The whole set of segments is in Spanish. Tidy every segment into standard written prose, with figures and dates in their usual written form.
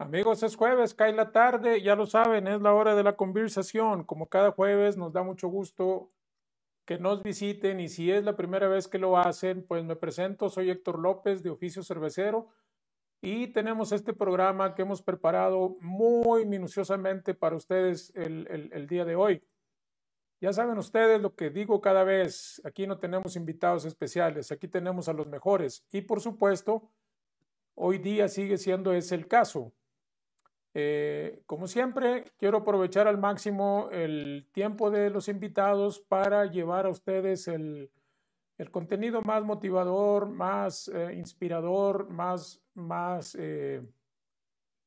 Amigos, es jueves, cae la tarde, ya lo saben, es la hora de la conversación. Como cada jueves, nos da mucho gusto que nos visiten y si es la primera vez que lo hacen, pues me presento, soy Héctor López de Oficio Cervecero y tenemos este programa que hemos preparado muy minuciosamente para ustedes el día de hoy. Ya saben ustedes lo que digo cada vez, aquí no tenemos invitados especiales, aquí tenemos a los mejores y por supuesto, hoy día sigue siendo ese el caso. Como siempre, quiero aprovechar al máximo el tiempo de los invitados para llevar a ustedes el contenido más motivador, más inspirador, más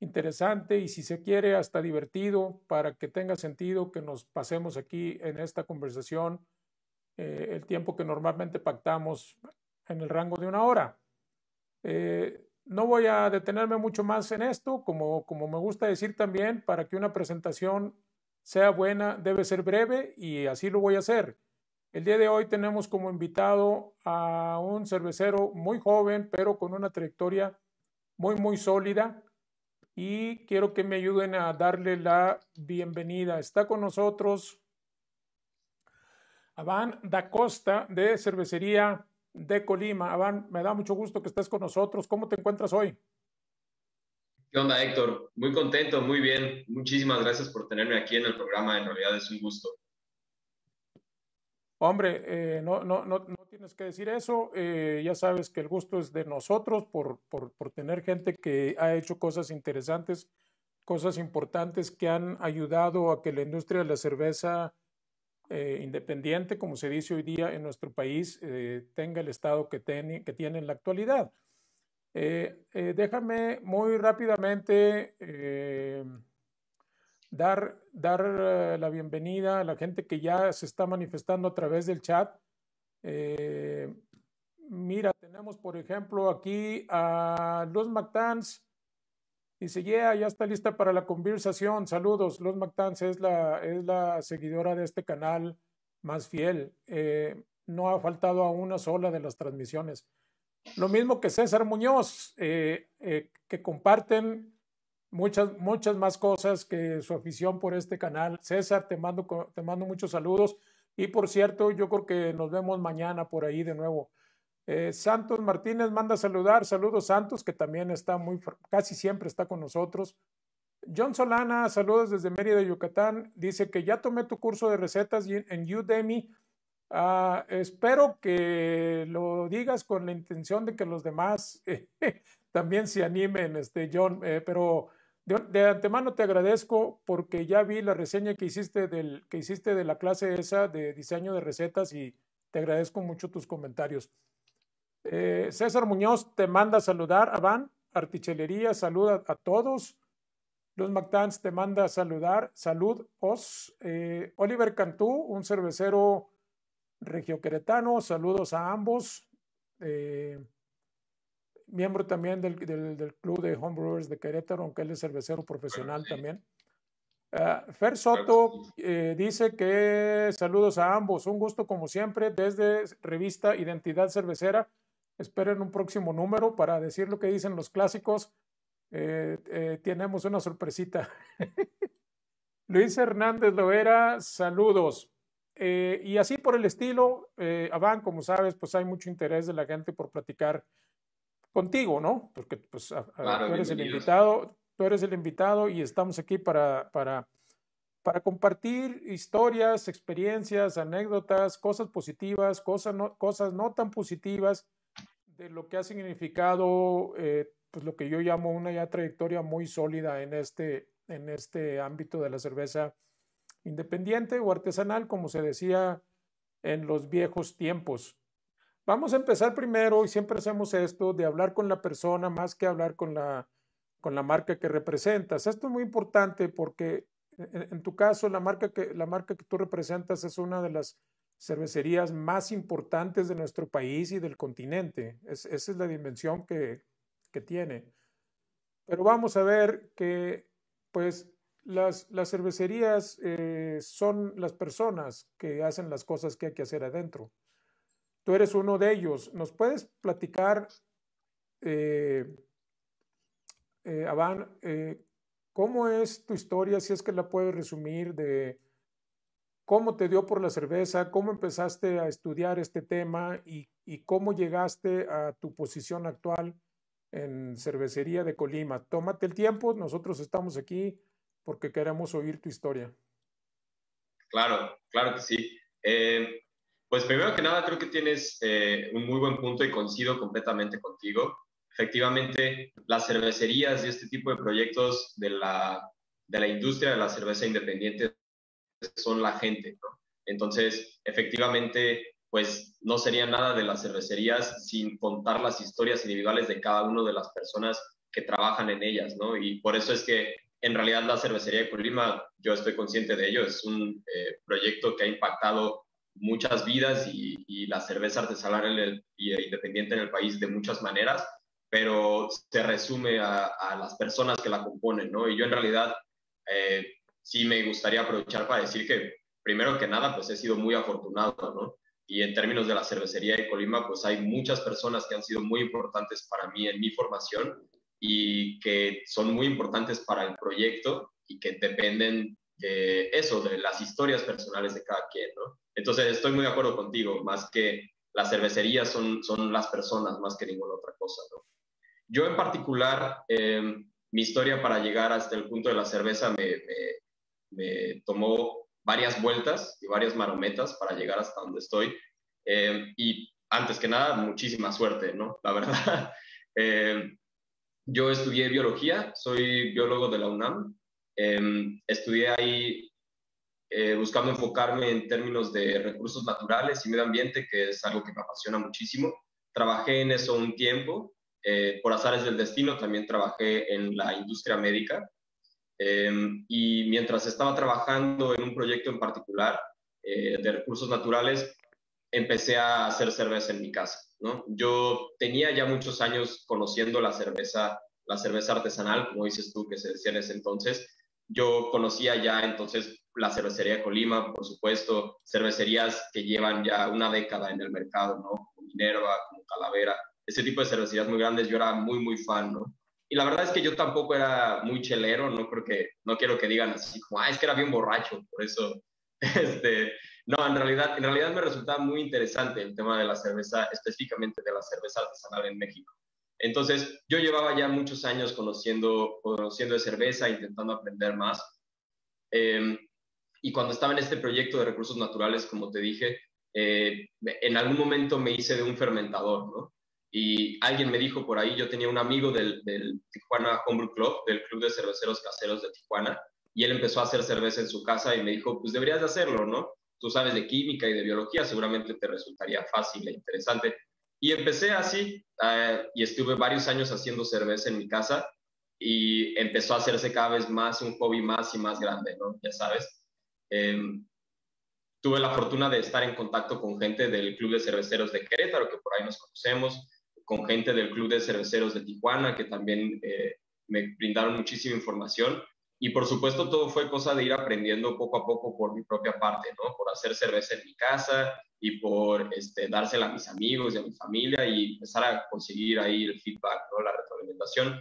interesante y si se quiere hasta divertido para que tenga sentido que nos pasemos aquí en esta conversación el tiempo que normalmente pactamos en el rango de una hora. No voy a detenerme mucho más en esto, como me gusta decir también, para que una presentación sea buena, debe ser breve y así lo voy a hacer. El día de hoy tenemos como invitado a un cervecero muy joven, pero con una trayectoria muy sólida y quiero que me ayuden a darle la bienvenida. Está con nosotros Adán da Costa de Cervecería de Colima. Adán, me da mucho gusto que estés con nosotros. ¿Cómo te encuentras hoy? ¿Qué onda, Héctor? Muy contento, muy bien. Muchísimas gracias por tenerme aquí en el programa. En realidad es un gusto. Hombre, no tienes que decir eso. Ya sabes que el gusto es de nosotros por tener gente que ha hecho cosas interesantes, cosas importantes que han ayudado a que la industria de la cerveza independiente, como se dice hoy día en nuestro país, tenga el estado que tiene en la actualidad. Déjame muy rápidamente dar la bienvenida a la gente que ya se está manifestando a través del chat. Eh, Mira, tenemos por ejemplo aquí a Luz McTans. Dice, ya está lista para la conversación. Saludos. Luz McTans es la seguidora de este canal más fiel. No ha faltado a una sola de las transmisiones. Lo mismo que César Muñoz, que comparten muchas más cosas que su afición por este canal. César, te mando muchos saludos. Y por cierto, yo creo que nos vemos mañana por ahí de nuevo. Santos Martínez manda saludar. Saludos, Santos, que también está casi siempre está con nosotros. John Solana, saludos desde Mérida, Yucatán. Dice que ya tomé tu curso de recetas en Udemy. Espero que lo digas con la intención de que los demás también se animen, John, pero de antemano te agradezco porque ya vi la reseña que hiciste de la clase esa de diseño de recetas y te agradezco mucho tus comentarios. César Muñoz te manda a saludar, Aván, Artichelería, saluda a todos. Luz McTans te manda a saludar, salud, os. Oliver Cantú, un cervecero regioqueretano, saludos a ambos. Miembro también del Club de Homebrewers de Querétaro, aunque él es cervecero Claro que profesional sí, también. Fer claro que Soto sí. dice que saludos a ambos, un gusto como siempre desde revista Identidad Cervecera. Esperen un próximo número para decir lo que dicen los clásicos. Tenemos una sorpresita. Luis Hernández Loera, saludos. Y así por el estilo, Aván, como sabes, pues hay mucho interés de la gente por platicar contigo, ¿no? Porque pues Claro, bienvenidos. tú eres el invitado y estamos aquí para compartir historias, experiencias, anécdotas, cosas positivas, cosas no tan positivas de lo que ha significado, pues lo que yo llamo una ya trayectoria muy sólida en este ámbito de la cerveza independiente o artesanal, como se decía en los viejos tiempos. Vamos a empezar primero, y siempre hacemos esto, de hablar con la persona más que hablar con la marca que representas. Esto es muy importante porque en tu caso la marca que tú representas es una de las cervecerías más importantes de nuestro país y del continente. Esa es la dimensión que tiene. Pero vamos a ver que pues las cervecerías son las personas que hacen las cosas que hay que hacer adentro. Tú eres uno de ellos. ¿Nos puedes platicar, Aván, ¿cómo es tu historia, si es que la puedes resumir, de cómo te dio por la cerveza, cómo empezaste a estudiar este tema y cómo llegaste a tu posición actual en Cervecería de Colima? Tómate el tiempo, nosotros estamos aquí porque queremos oír tu historia. Claro, claro que sí. Pues primero que nada creo que tienes un muy buen punto y coincido completamente contigo. Efectivamente, las cervecerías y este tipo de proyectos de la industria de la cerveza independiente son la gente, ¿no? Entonces, efectivamente, pues no sería nada de las cervecerías sin contar las historias individuales de cada una de las personas que trabajan en ellas, ¿no? Y por eso es que en realidad la cervecería de Colima, yo estoy consciente de ello, es un proyecto que ha impactado muchas vidas y la cerveza artesanal independiente en el país de muchas maneras, pero se resume a las personas que la componen, ¿no? Y yo en realidad eh, sí me gustaría aprovechar para decir que, primero que nada, pues he sido muy afortunado, ¿no? Y en términos de la cervecería de Colima, pues hay muchas personas que han sido muy importantes para mí en mi formación y que son muy importantes para el proyecto y que dependen de eso, de las historias personales de cada quien, ¿no? Entonces estoy muy de acuerdo contigo, más que las cervecerías son las personas más que ninguna otra cosa, ¿no? Yo en particular, mi historia para llegar hasta el punto de la cerveza me tomó varias vueltas y varias marometas para llegar hasta donde estoy. Y antes que nada, muchísima suerte, ¿no? La verdad. Eh, yo estudié biología, soy biólogo de la UNAM. Estudié ahí buscando enfocarme en términos de recursos naturales y medio ambiente, que es algo que me apasiona muchísimo. Trabajé en eso un tiempo. Por azares del destino, también trabajé en la industria médica. Y mientras estaba trabajando en un proyecto en particular de recursos naturales, empecé a hacer cerveza en mi casa, ¿no? Yo tenía ya muchos años conociendo la cerveza artesanal, como dices tú, que se decía en ese entonces. Yo conocía ya entonces la cervecería de Colima, por supuesto, cervecerías que llevan ya una década en el mercado, ¿no? Como Minerva, como Calavera, ese tipo de cervecerías muy grandes, yo era muy, muy fan, ¿no? Y la verdad es que yo tampoco era muy chelero, no creo que, no quiero que digan así como, es que era bien borracho, por eso, este, no, en realidad me resultaba muy interesante el tema de la cerveza, específicamente de la cerveza artesanal en México. Entonces, yo llevaba ya muchos años conociendo de cerveza, intentando aprender más. Eh, y cuando estaba en este proyecto de recursos naturales, como te dije, en algún momento me hice de un fermentador, ¿no? Y alguien me dijo por ahí, yo tenía un amigo del Tijuana Homebrew Club, del Club de Cerveceros Caseros de Tijuana, y él empezó a hacer cerveza en su casa y me dijo, pues deberías de hacerlo, ¿no? Tú sabes de química y de biología, seguramente te resultaría fácil e interesante. Y empecé así, y estuve varios años haciendo cerveza en mi casa, y empezó a hacerse cada vez más un hobby más y más grande, ¿no? Ya sabes. Eh, tuve la fortuna de estar en contacto con gente del Club de Cerveceros de Querétaro, que por ahí nos conocemos, con gente del Club de Cerveceros de Tijuana, que también me brindaron muchísima información. Y por supuesto todo fue cosa de ir aprendiendo poco a poco por mi propia parte, ¿no? Por hacer cerveza en mi casa y por dársela a mis amigos y a mi familia y empezar a conseguir ahí el feedback, ¿no? La retroalimentación.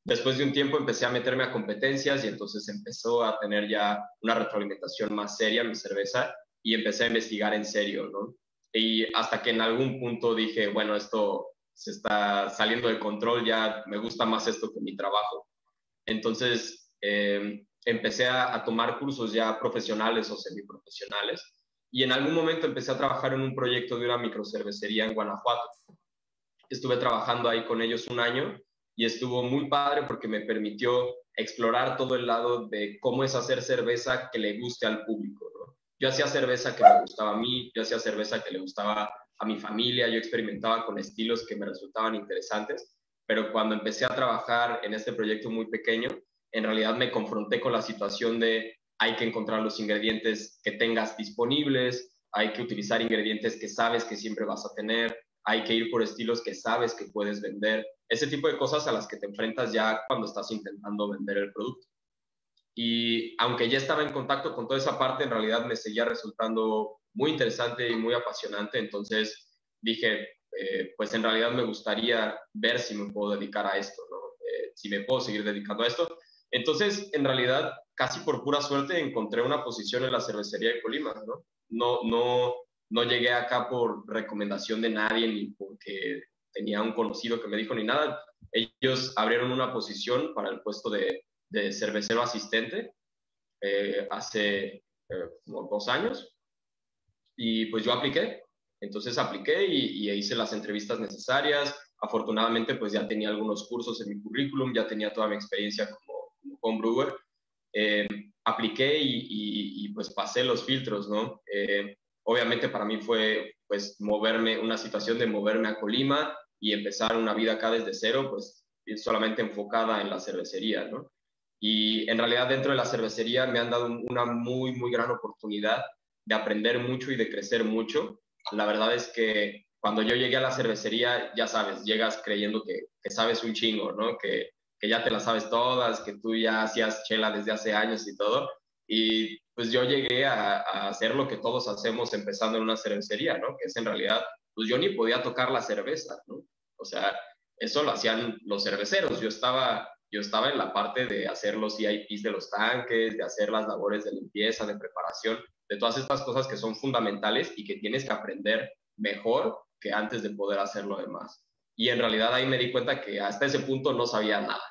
Después de un tiempo empecé a meterme a competencias y entonces empezó a tener ya una retroalimentación más seria mi cerveza y empecé a investigar en serio, ¿no? Y hasta que en algún punto dije, bueno, esto se está saliendo de control, ya me gusta más esto que mi trabajo. Entonces empecé a tomar cursos ya profesionales o semiprofesionales y en algún momento empecé a trabajar en un proyecto de una microcervecería en Guanajuato. Estuve trabajando ahí con ellos un año y estuvo muy padre porque me permitió explorar todo el lado de cómo es hacer cerveza que le guste al público, ¿no? Yo hacía cerveza que me gustaba a mí, yo hacía cerveza que le gustaba a mi familia, yo experimentaba con estilos que me resultaban interesantes, pero cuando empecé a trabajar en este proyecto muy pequeño, en realidad me confronté con la situación de hay que encontrar los ingredientes que tengas disponibles, hay que utilizar ingredientes que sabes que siempre vas a tener, hay que ir por estilos que sabes que puedes vender, ese tipo de cosas a las que te enfrentas ya cuando estás intentando vender el producto. Y aunque ya estaba en contacto con toda esa parte, en realidad me seguía resultando muy interesante y muy apasionante, entonces dije, pues en realidad me gustaría ver si me puedo dedicar a esto, ¿no? si me puedo seguir dedicando a esto. Entonces, en realidad, casi por pura suerte encontré una posición en la cervecería de Colima, ¿no? No llegué acá por recomendación de nadie ni porque tenía un conocido que me dijo ni nada. Ellos abrieron una posición para el puesto de cervecero asistente hace como 2 años y pues yo apliqué. Entonces apliqué y hice las entrevistas necesarias. Afortunadamente pues ya tenía algunos cursos en mi currículum, ya tenía toda mi experiencia como homebrewer. Eh, Apliqué y pues pasé los filtros, ¿no? Obviamente para mí fue pues una situación de moverme a Colima y empezar una vida acá desde cero, pues solamente enfocada en la cervecería, ¿no? Y en realidad dentro de la cervecería me han dado una muy, muy gran oportunidad de aprender mucho y de crecer mucho. La verdad es que cuando yo llegué a la cervecería, ya sabes, llegas creyendo que sabes un chingo, ¿no? Que ya te las sabes todas, que tú ya hacías chela desde hace años y todo. Y pues yo llegué a hacer lo que todos hacemos empezando en una cervecería, ¿no? Que es en realidad, pues yo ni podía tocar la cerveza, ¿no? O sea, eso lo hacían los cerveceros. Yo estaba en la parte de hacer los EIPs de los tanques, de hacer las labores de limpieza, de preparación, de todas estas cosas que son fundamentales y que tienes que aprender mejor que antes de poder hacer lo demás. Y en realidad ahí me di cuenta que hasta ese punto no sabía nada.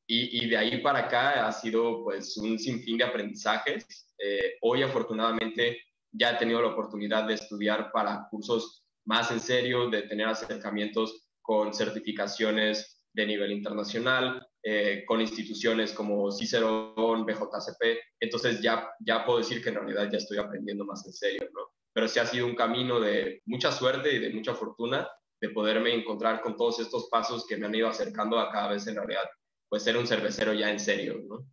Y de ahí para acá ha sido pues un sinfín de aprendizajes. Hoy afortunadamente ya he tenido la oportunidad de estudiar para cursos más en serio, de tener acercamientos con certificaciones de nivel internacional, con instituciones como Cicerón, BJCP. Entonces ya puedo decir que en realidad ya estoy aprendiendo más en serio, ¿no? Pero sí ha sido un camino de mucha suerte y de mucha fortuna de poderme encontrar con todos estos pasos que me han ido acercando a cada vez en realidad, pues ser un cervecero ya en serio, ¿no?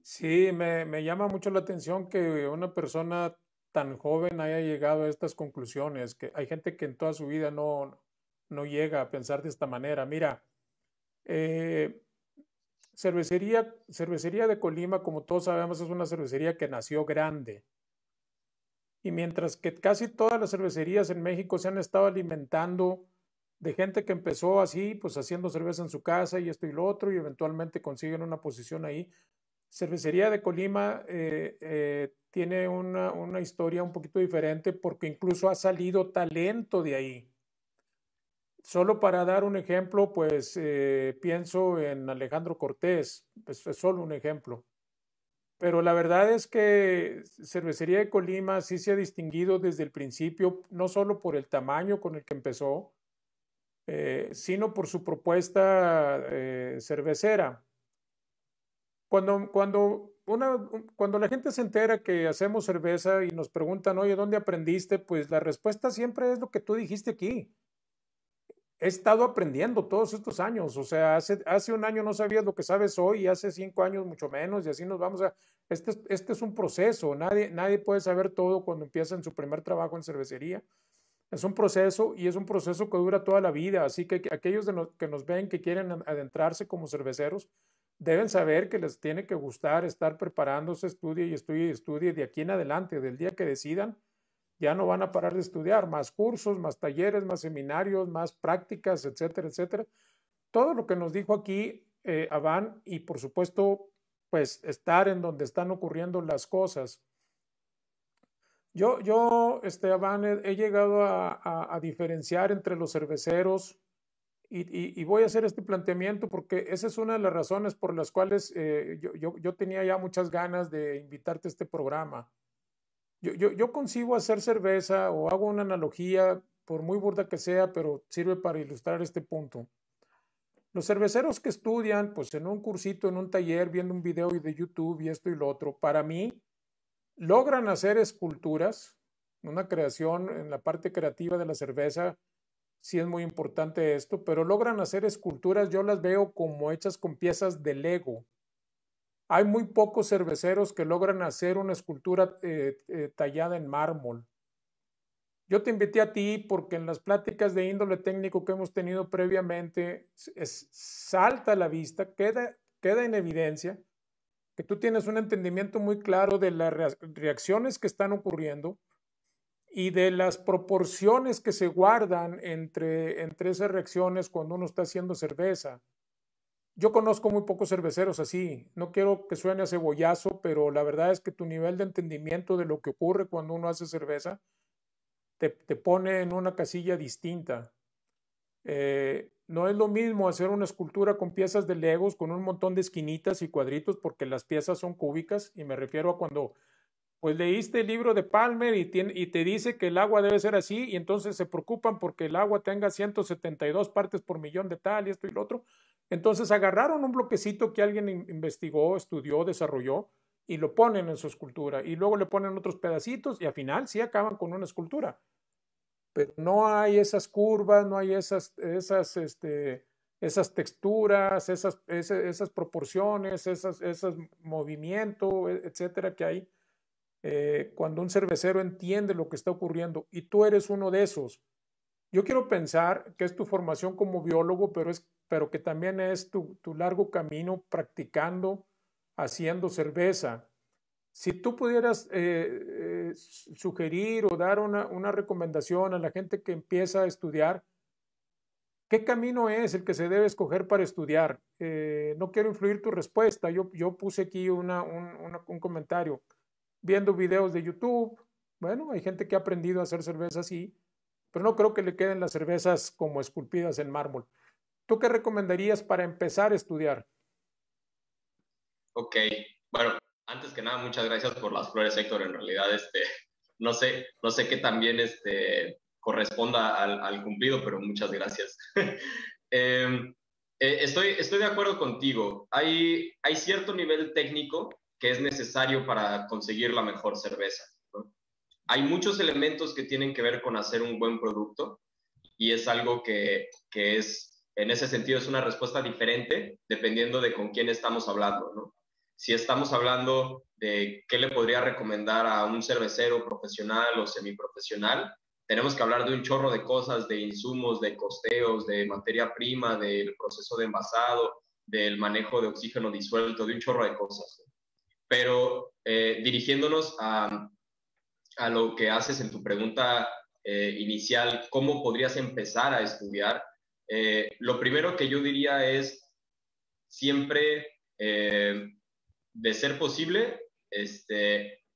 Sí, me llama mucho la atención que una persona tan joven haya llegado a estas conclusiones, que hay gente que en toda su vida no llega a pensar de esta manera. Mira, eh, cervecería de Colima, como todos sabemos, es una cervecería que nació grande. Y mientras que casi todas las cervecerías en México se han estado alimentando de gente que empezó así, pues haciendo cerveza en su casa y esto y lo otro, y eventualmente consiguen una posición ahí. Cervecería de Colima tiene una historia un poquito diferente porque incluso ha salido talento de ahí. Solo para dar un ejemplo, pues pienso en Alejandro Cortés, pues es solo un ejemplo. Pero la verdad es que Cervecería de Colima sí se ha distinguido desde el principio, no solo por el tamaño con el que empezó, sino por su propuesta cervecera. Cuando la gente se entera que hacemos cerveza y nos preguntan, oye, ¿dónde aprendiste? Pues la respuesta siempre es lo que tú dijiste aquí. He estado aprendiendo todos estos años, o sea, hace un año no sabías lo que sabes hoy y hace 5 años mucho menos y así nos vamos a... Este es un proceso, nadie puede saber todo cuando empieza en su primer trabajo en cervecería. Es un proceso y es un proceso que dura toda la vida, así que aquellos que nos ven que quieren adentrarse como cerveceros deben saber que les tiene que gustar estar preparándose, estudie y estudie y estudie de aquí en adelante, del día que decidan ya no van a parar de estudiar, más cursos, más talleres, más seminarios, más prácticas, etcétera, etcétera. Todo lo que nos dijo aquí Avan y por supuesto, pues estar en donde están ocurriendo las cosas. Avan, he llegado a diferenciar entre los cerveceros y voy a hacer este planteamiento porque esa es una de las razones por las cuales yo tenía ya muchas ganas de invitarte a este programa. Yo consigo hacer cerveza o hago una analogía, por muy burda que sea, pero sirve para ilustrar este punto. Los cerveceros que estudian, pues en un cursito, en un taller, viendo un video de YouTube y esto y lo otro, para mí, logran hacer esculturas, una creación en la parte creativa de la cerveza, sí es muy importante esto, pero logran hacer esculturas, yo las veo como hechas con piezas de Lego. Hay muy pocos cerveceros que logran hacer una escultura tallada en mármol. Yo te invité a ti porque en las pláticas de índole técnico que hemos tenido previamente, salta a la vista, queda en evidencia que tú tienes un entendimiento muy claro de las reacciones que están ocurriendo y de las proporciones que se guardan entre esas reacciones cuando uno está haciendo cerveza. Yo conozco muy pocos cerveceros así. No quiero que suene a cebollazo, pero la verdad es que tu nivel de entendimiento de lo que ocurre cuando uno hace cerveza te pone en una casilla distinta. No es lo mismo hacer una escultura con piezas de Legos con un montón de esquinitas y cuadritos porque las piezas son cúbicas, y me refiero a cuando pues leíste el libro de Palmer y te dice que el agua debe ser así, y entonces se preocupan porque el agua tenga 172 partes por millón de tal y esto y lo otro. Entonces agarraron un bloquecito que alguien investigó, estudió, desarrolló, y lo ponen en su escultura, y luego le ponen otros pedacitos y al final sí acaban con una escultura. Pero no hay esas curvas, no hay esas texturas, esas proporciones, esos movimientos, etcétera, que hay cuando un cervecero entiende lo que está ocurriendo, y tú eres uno de esos. Yo quiero pensar que es tu formación como biólogo, pero que también es tu largo camino practicando, haciendo cerveza. Si tú pudieras sugerir o dar una recomendación a la gente que empieza a estudiar, ¿qué camino es el que se debe escoger para estudiar? No quiero influir tu respuesta. Yo puse aquí un comentario. Viendo videos de YouTube, bueno, hay gente que ha aprendido a hacer cerveza así, pero no creo que le queden las cervezas como esculpidas en mármol. ¿Tú qué recomendarías para empezar a estudiar? Ok, bueno, antes que nada, muchas gracias por las flores, Héctor. En realidad, no sé qué también corresponda al cumplido, pero muchas gracias. Eh, estoy de acuerdo contigo. Hay cierto nivel técnico que es necesario para conseguir la mejor cerveza, ¿no? Hay muchos elementos que tienen que ver con hacer un buen producto, y es algo que es, en ese sentido, es una respuesta diferente dependiendo de con quién estamos hablando, ¿no? Si estamos hablando de qué le podría recomendar a un cervecero profesional o semiprofesional, tenemos que hablar de un chorro de cosas, de insumos, de costeos, de materia prima, del proceso de envasado, del manejo de oxígeno disuelto, de un chorro de cosas. Pero dirigiéndonos a lo que haces en tu pregunta inicial, ¿cómo podrías empezar a estudiar? Lo primero que yo diría es siempre, de ser posible,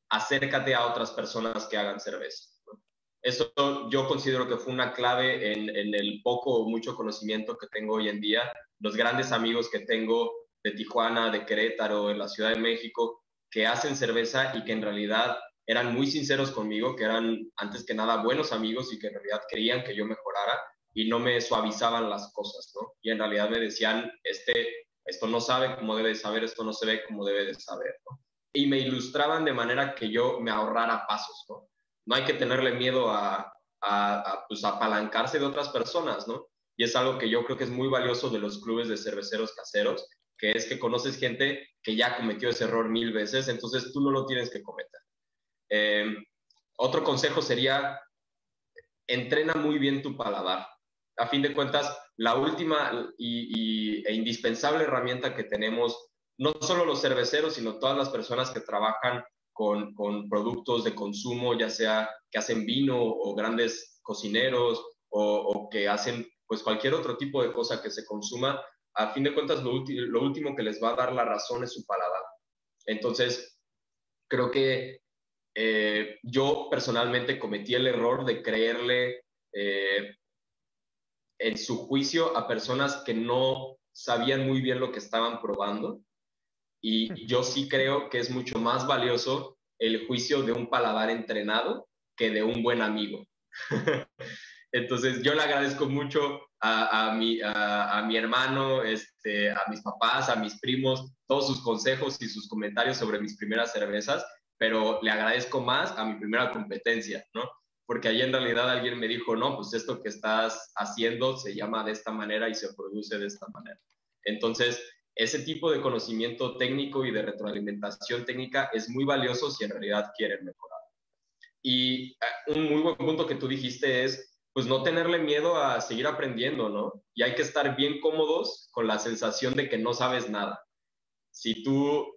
acércate a otras personas que hagan cerveza, ¿no? Eso yo considero que fue una clave en el poco o mucho conocimiento que tengo hoy en día. Los grandes amigos que tengo de Tijuana, de Querétaro, en la Ciudad de México, que hacen cerveza y que en realidad eran muy sinceros conmigo, que eran antes que nada buenos amigos y que en realidad querían que yo mejorara y no me suavizaban las cosas, ¿no? Y en realidad me decían, esto no sabe como debe de saber, esto no se ve como debe de saber, ¿no? Y me ilustraban de manera que yo me ahorrara pasos, ¿no? No hay que tenerle miedo pues, apalancarse de otras personas, ¿no? Y es algo que yo creo que es muy valioso de los clubes de cerveceros caseros, que es que conoces gente que ya cometió ese error 1000 veces, entonces tú no lo tienes que cometer. Eh, Otro consejo sería, entrena muy bien tu paladar. A fin de cuentas, la última e indispensable herramienta que tenemos, no solo los cerveceros, sino todas las personas que trabajan con productos de consumo, ya sea que hacen vino o grandes cocineros o que hacen pues cualquier otro tipo de cosa que se consuma, a fin de cuentas lo último que les va a dar la razón es su paladar. Entonces, creo que yo personalmente cometí el error de creerle en su juicio a personas que no sabían muy bien lo que estaban probando, y yo sí creo que es mucho más valioso el juicio de un paladar entrenado que de un buen amigo. Entonces yo le agradezco mucho a mi hermano, a mis papás, a mis primos, todos sus consejos y sus comentarios sobre mis primeras cervezas, pero le agradezco más a mi primera competencia, ¿no? Porque ahí en realidad alguien me dijo, no, pues esto que estás haciendo se llama de esta manera y se produce de esta manera. Entonces, ese tipo de conocimiento técnico y de retroalimentación técnica es muy valioso si en realidad quieren mejorar. Y un muy buen punto que tú dijiste es, pues no tenerle miedo a seguir aprendiendo, ¿no? Y hay que estar bien cómodos con la sensación de que no sabes nada. Si tú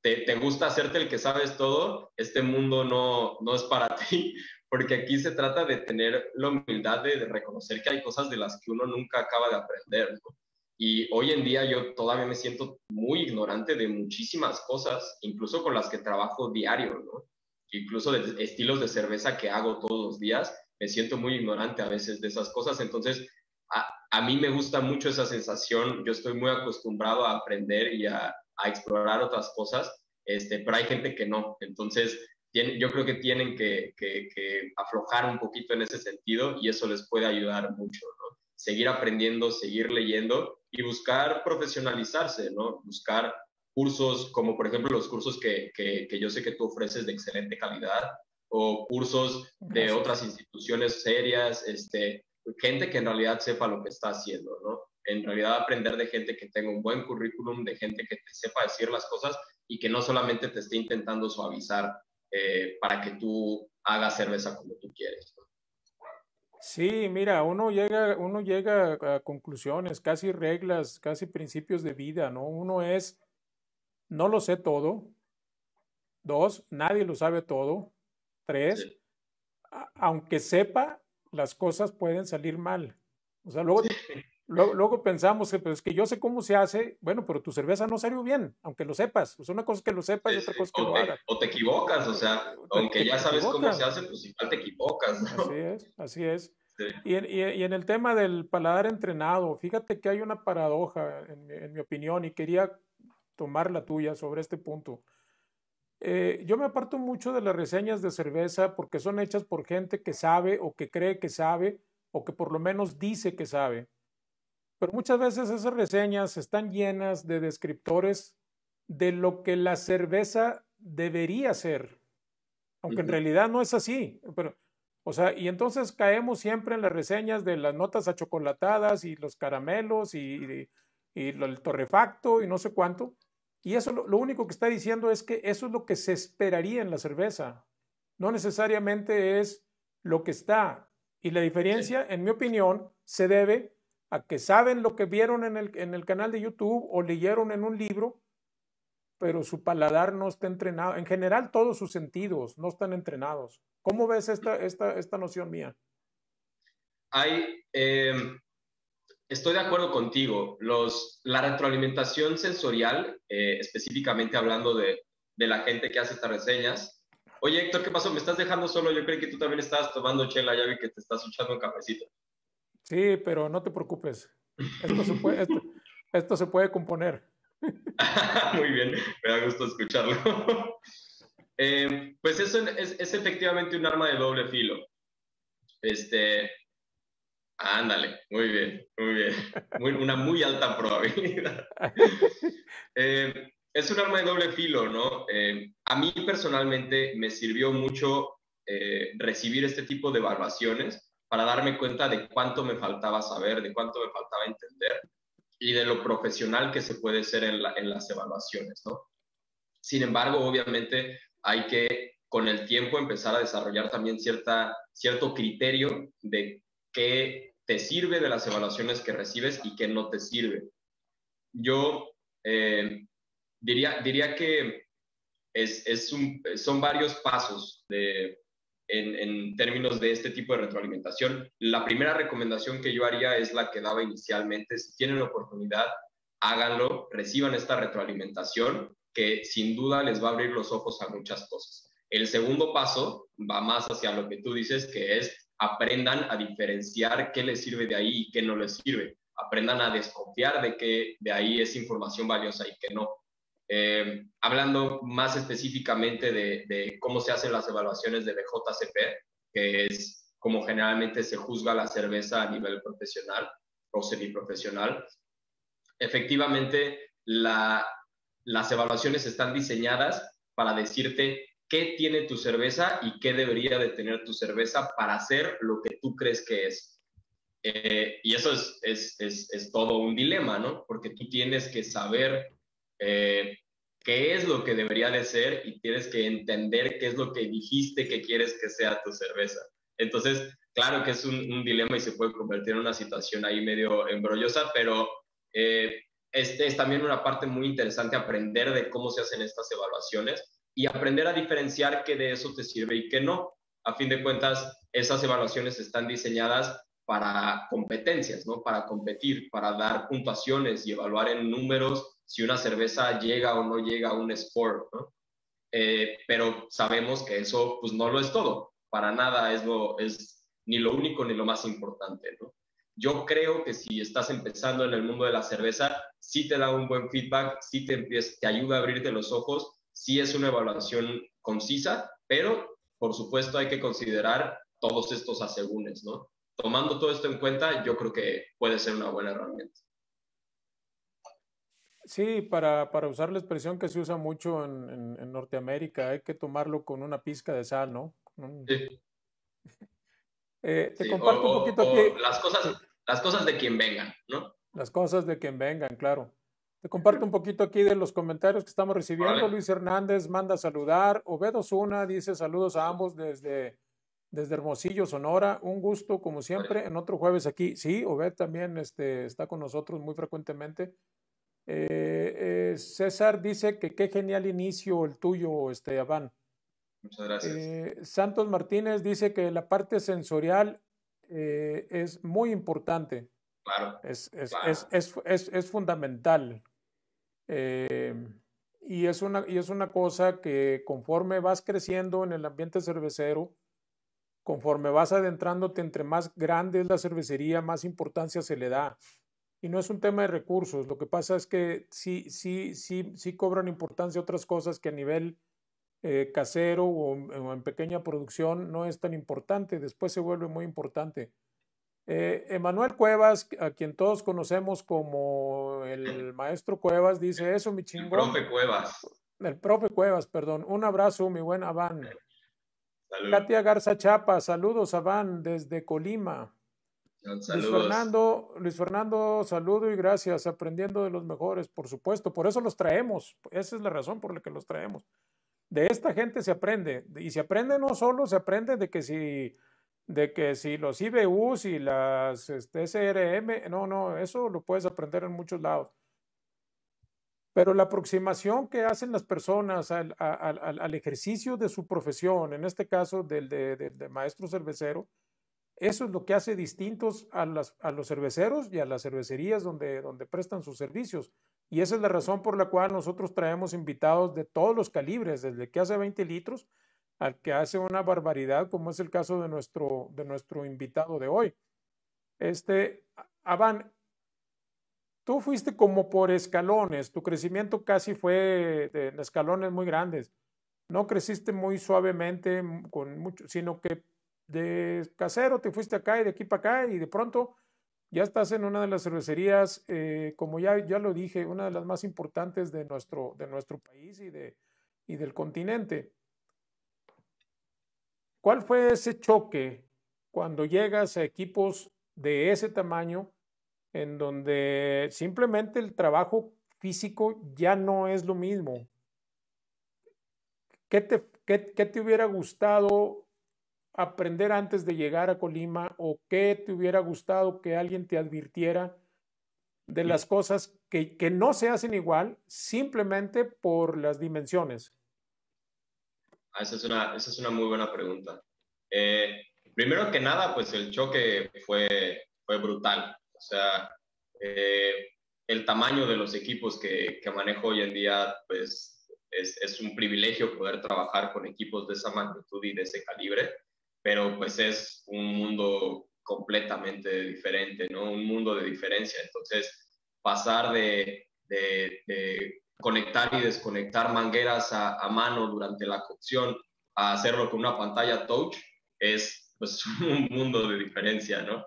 te gusta hacerte el que sabes todo, este mundo no es para ti, porque aquí se trata de tener la humildad de reconocer que hay cosas de las que uno nunca acaba de aprender, ¿no? Y hoy en día yo todavía me siento muy ignorante de muchísimas cosas, incluso con las que trabajo diario, ¿no? Incluso de estilos de cerveza que hago todos los días, me siento muy ignorante a veces de esas cosas. Entonces, a mí me gusta mucho esa sensación. Yo estoy muy acostumbrado a aprender y a explorar otras cosas, pero hay gente que no. Entonces, yo creo que tienen que aflojar un poquito en ese sentido y eso les puede ayudar mucho, ¿no? Seguir aprendiendo, seguir leyendo y buscar profesionalizarse, ¿no? Buscar cursos como por ejemplo los cursos que yo sé que tú ofreces de excelente calidad o cursos de Gracias. otras instituciones serias, gente que en realidad sepa lo que está haciendo, ¿no? En realidad aprender de gente que tenga un buen currículum, de gente que te sepa decir las cosas y que no solamente te esté intentando suavizar para que tú hagas cerveza como tú quieres, ¿no? Sí, mira, uno llega a conclusiones, casi reglas, casi principios de vida, ¿no? Uno es, no lo sé todo. Dos, nadie lo sabe todo. Tres, Sí, aunque sepa, las cosas pueden salir mal. O sea, luego pensamos que, pues, que yo sé cómo se hace, bueno, pero tu cerveza no salió bien, aunque lo sepas. Pues una cosa es que lo sepas y sí, otra sí. cosa es que lo hagas. O te equivocas, o sea, aunque ya Te sabes cómo se equivocas. hace, pues igual te equivocas, Así ¿no? es, así es. Sí. Y en el tema del paladar entrenado, fíjate que hay una paradoja, en mi opinión, y quería tomar la tuya sobre este punto. Yo me aparto mucho de las reseñas de cerveza porque son hechas por gente que sabe o que cree que sabe o que por lo menos dice que sabe. Pero muchas veces esas reseñas están llenas de descriptores de lo que la cerveza debería ser, aunque en Ujú. realidad no es así. Pero, o sea, y entonces caemos siempre en las reseñas de las notas achocolatadas y los caramelos y el torrefacto y no sé cuánto. Y eso lo único que está diciendo es que eso es lo que se esperaría en la cerveza. No necesariamente es lo que está. Y la Sí. diferencia, en mi opinión, se debe a que saben lo que vieron en el canal de YouTube o leyeron en un libro, pero su paladar no está entrenado. En general, todos sus sentidos no están entrenados. ¿Cómo ves esta noción mía? Hay, estoy de acuerdo contigo. La retroalimentación sensorial, específicamente hablando de la gente que hace estas reseñas. Oye, Héctor, ¿qué pasó? ¿Me estás dejando solo? Yo creo que tú también estabas tomando chela, ya vi que te estás echando un cafecito. Sí, pero no te preocupes. Esto se puede, esto se puede componer. Muy bien, me da gusto escucharlo. Pues eso es efectivamente un arma de doble filo. Este, ándale, muy bien, muy bien. Una muy alta probabilidad. Es un arma de doble filo, ¿no? A mí personalmente me sirvió mucho recibir este tipo de evaluaciones para darme cuenta de cuánto me faltaba saber, de cuánto me faltaba entender y de lo profesional que se puede ser en las evaluaciones, ¿no? Sin embargo, obviamente hay que con el tiempo empezar a desarrollar también cierto criterio de qué te sirve de las evaluaciones que recibes y qué no te sirve. Yo diría que son varios pasos en términos de este tipo de retroalimentación. La primera recomendación que yo haría es la que daba inicialmente. Si tienen la oportunidad, háganlo, reciban esta retroalimentación que sin duda les va a abrir los ojos a muchas cosas. El segundo paso va más hacia lo que tú dices, que es aprendan a diferenciar qué les sirve de ahí y qué no les sirve. Aprendan a desconfiar de que de ahí es información valiosa y que no. Hablando más específicamente de cómo se hacen las evaluaciones de BJCP, que es como generalmente se juzga la cerveza a nivel profesional o semiprofesional, efectivamente las evaluaciones están diseñadas para decirte qué tiene tu cerveza y qué debería de tener tu cerveza para hacer lo que tú crees que es. Y eso es todo un dilema, ¿no? Porque tú tienes que saber eh, qué es lo que debería de ser y tienes que entender qué es lo que dijiste que quieres que sea tu cerveza. Entonces, claro que es un dilema y se puede convertir en una situación ahí medio embrollosa, pero es también una parte muy interesante aprender de cómo se hacen estas evaluaciones y aprender a diferenciar qué de eso te sirve y qué no. a fin de cuentas, esas evaluaciones están diseñadas para competencias, ¿no? Para competir, para dar puntuaciones y evaluar en números si una cerveza llega o no llega a un score, ¿no? Pero sabemos que eso pues no lo es todo, para nada es ni lo único ni lo más importante, ¿no? Yo creo que si estás empezando en el mundo de la cerveza, sí te da un buen feedback, sí te ayuda a abrirte los ojos, sí es una evaluación concisa, pero por supuesto hay que considerar todos estos asegúnes, ¿no? Tomando todo esto en cuenta, yo creo que puede ser una buena herramienta. Sí, para usar la expresión que se usa mucho en Norteamérica, hay que tomarlo con una pizca de sal, ¿no? Sí, Te sí. comparto un poquito aquí, O sí, las cosas de quien vengan, ¿no? las cosas de quien vengan, claro. Te comparto un poquito aquí de los comentarios que estamos recibiendo. Órale. Luis Hernández manda saludar. Obed Osuna dice saludos a ambos desde Hermosillo, Sonora. Un gusto, como siempre, en otro jueves aquí. Sí, Obed también está con nosotros muy frecuentemente. César dice que qué genial inicio el tuyo, Abán. Muchas gracias. Santos Martínez dice que la parte sensorial es muy importante, Claro, claro. es fundamental. Eh, y es una cosa que conforme vas creciendo en el ambiente cervecero, conforme vas adentrándote, entre más grande es la cervecería, más importancia se le da. Y no es un tema de recursos, lo que pasa es que sí cobran importancia otras cosas que a nivel casero o en pequeña producción no es tan importante, después se vuelve muy importante. Emanuel Cuevas, a quien todos conocemos como el maestro Cuevas, dice eso, mi El chingón. profe Cuevas. El profe Cuevas, perdón. Un abrazo, mi buen Aván. Salud. Katia Garza Chapa, saludos, Aván, desde Colima. Saludos. Luis Fernando, saludo y gracias, aprendiendo de los mejores, por supuesto, por eso los traemos, esa es la razón por la que los traemos. De esta gente se aprende, y se aprende no solo, se aprende de que si los IBUs y las SRM, no, eso lo puedes aprender en muchos lados. Pero la aproximación que hacen las personas al ejercicio de su profesión, en este caso de maestro cervecero, eso es lo que hace distintos a los cerveceros y a las cervecerías donde prestan sus servicios. Y esa es la razón por la cual nosotros traemos invitados de todos los calibres, desde que hace 20 litros al que hace una barbaridad, como es el caso de nuestro invitado de hoy. Avan, tú fuiste como por escalones, tu crecimiento casi fue en escalones muy grandes. No creciste muy suavemente, con mucho, sino que de casero te fuiste acá y de aquí para acá y de pronto ya estás en una de las cervecerías, como ya lo dije, una de las más importantes de nuestro país y del continente. ¿Cuál fue ese choque cuando llegas a equipos de ese tamaño en donde simplemente el trabajo físico ya no es lo mismo? ¿Qué te hubiera gustado aprender antes de llegar a Colima o qué te hubiera gustado que alguien te advirtiera de las cosas que no se hacen igual simplemente por las dimensiones? Esa es una muy buena pregunta. Eh, Primero que nada, pues el choque fue brutal. O sea, eh, el tamaño de los equipos que manejo hoy en día, pues es un privilegio poder trabajar con equipos de esa magnitud y de ese calibre, pero pues es un mundo completamente diferente, ¿no? Un mundo de diferencia. Entonces, pasar de conectar y desconectar mangueras a mano durante la cocción a hacerlo con una pantalla touch es pues un mundo de diferencia, ¿no?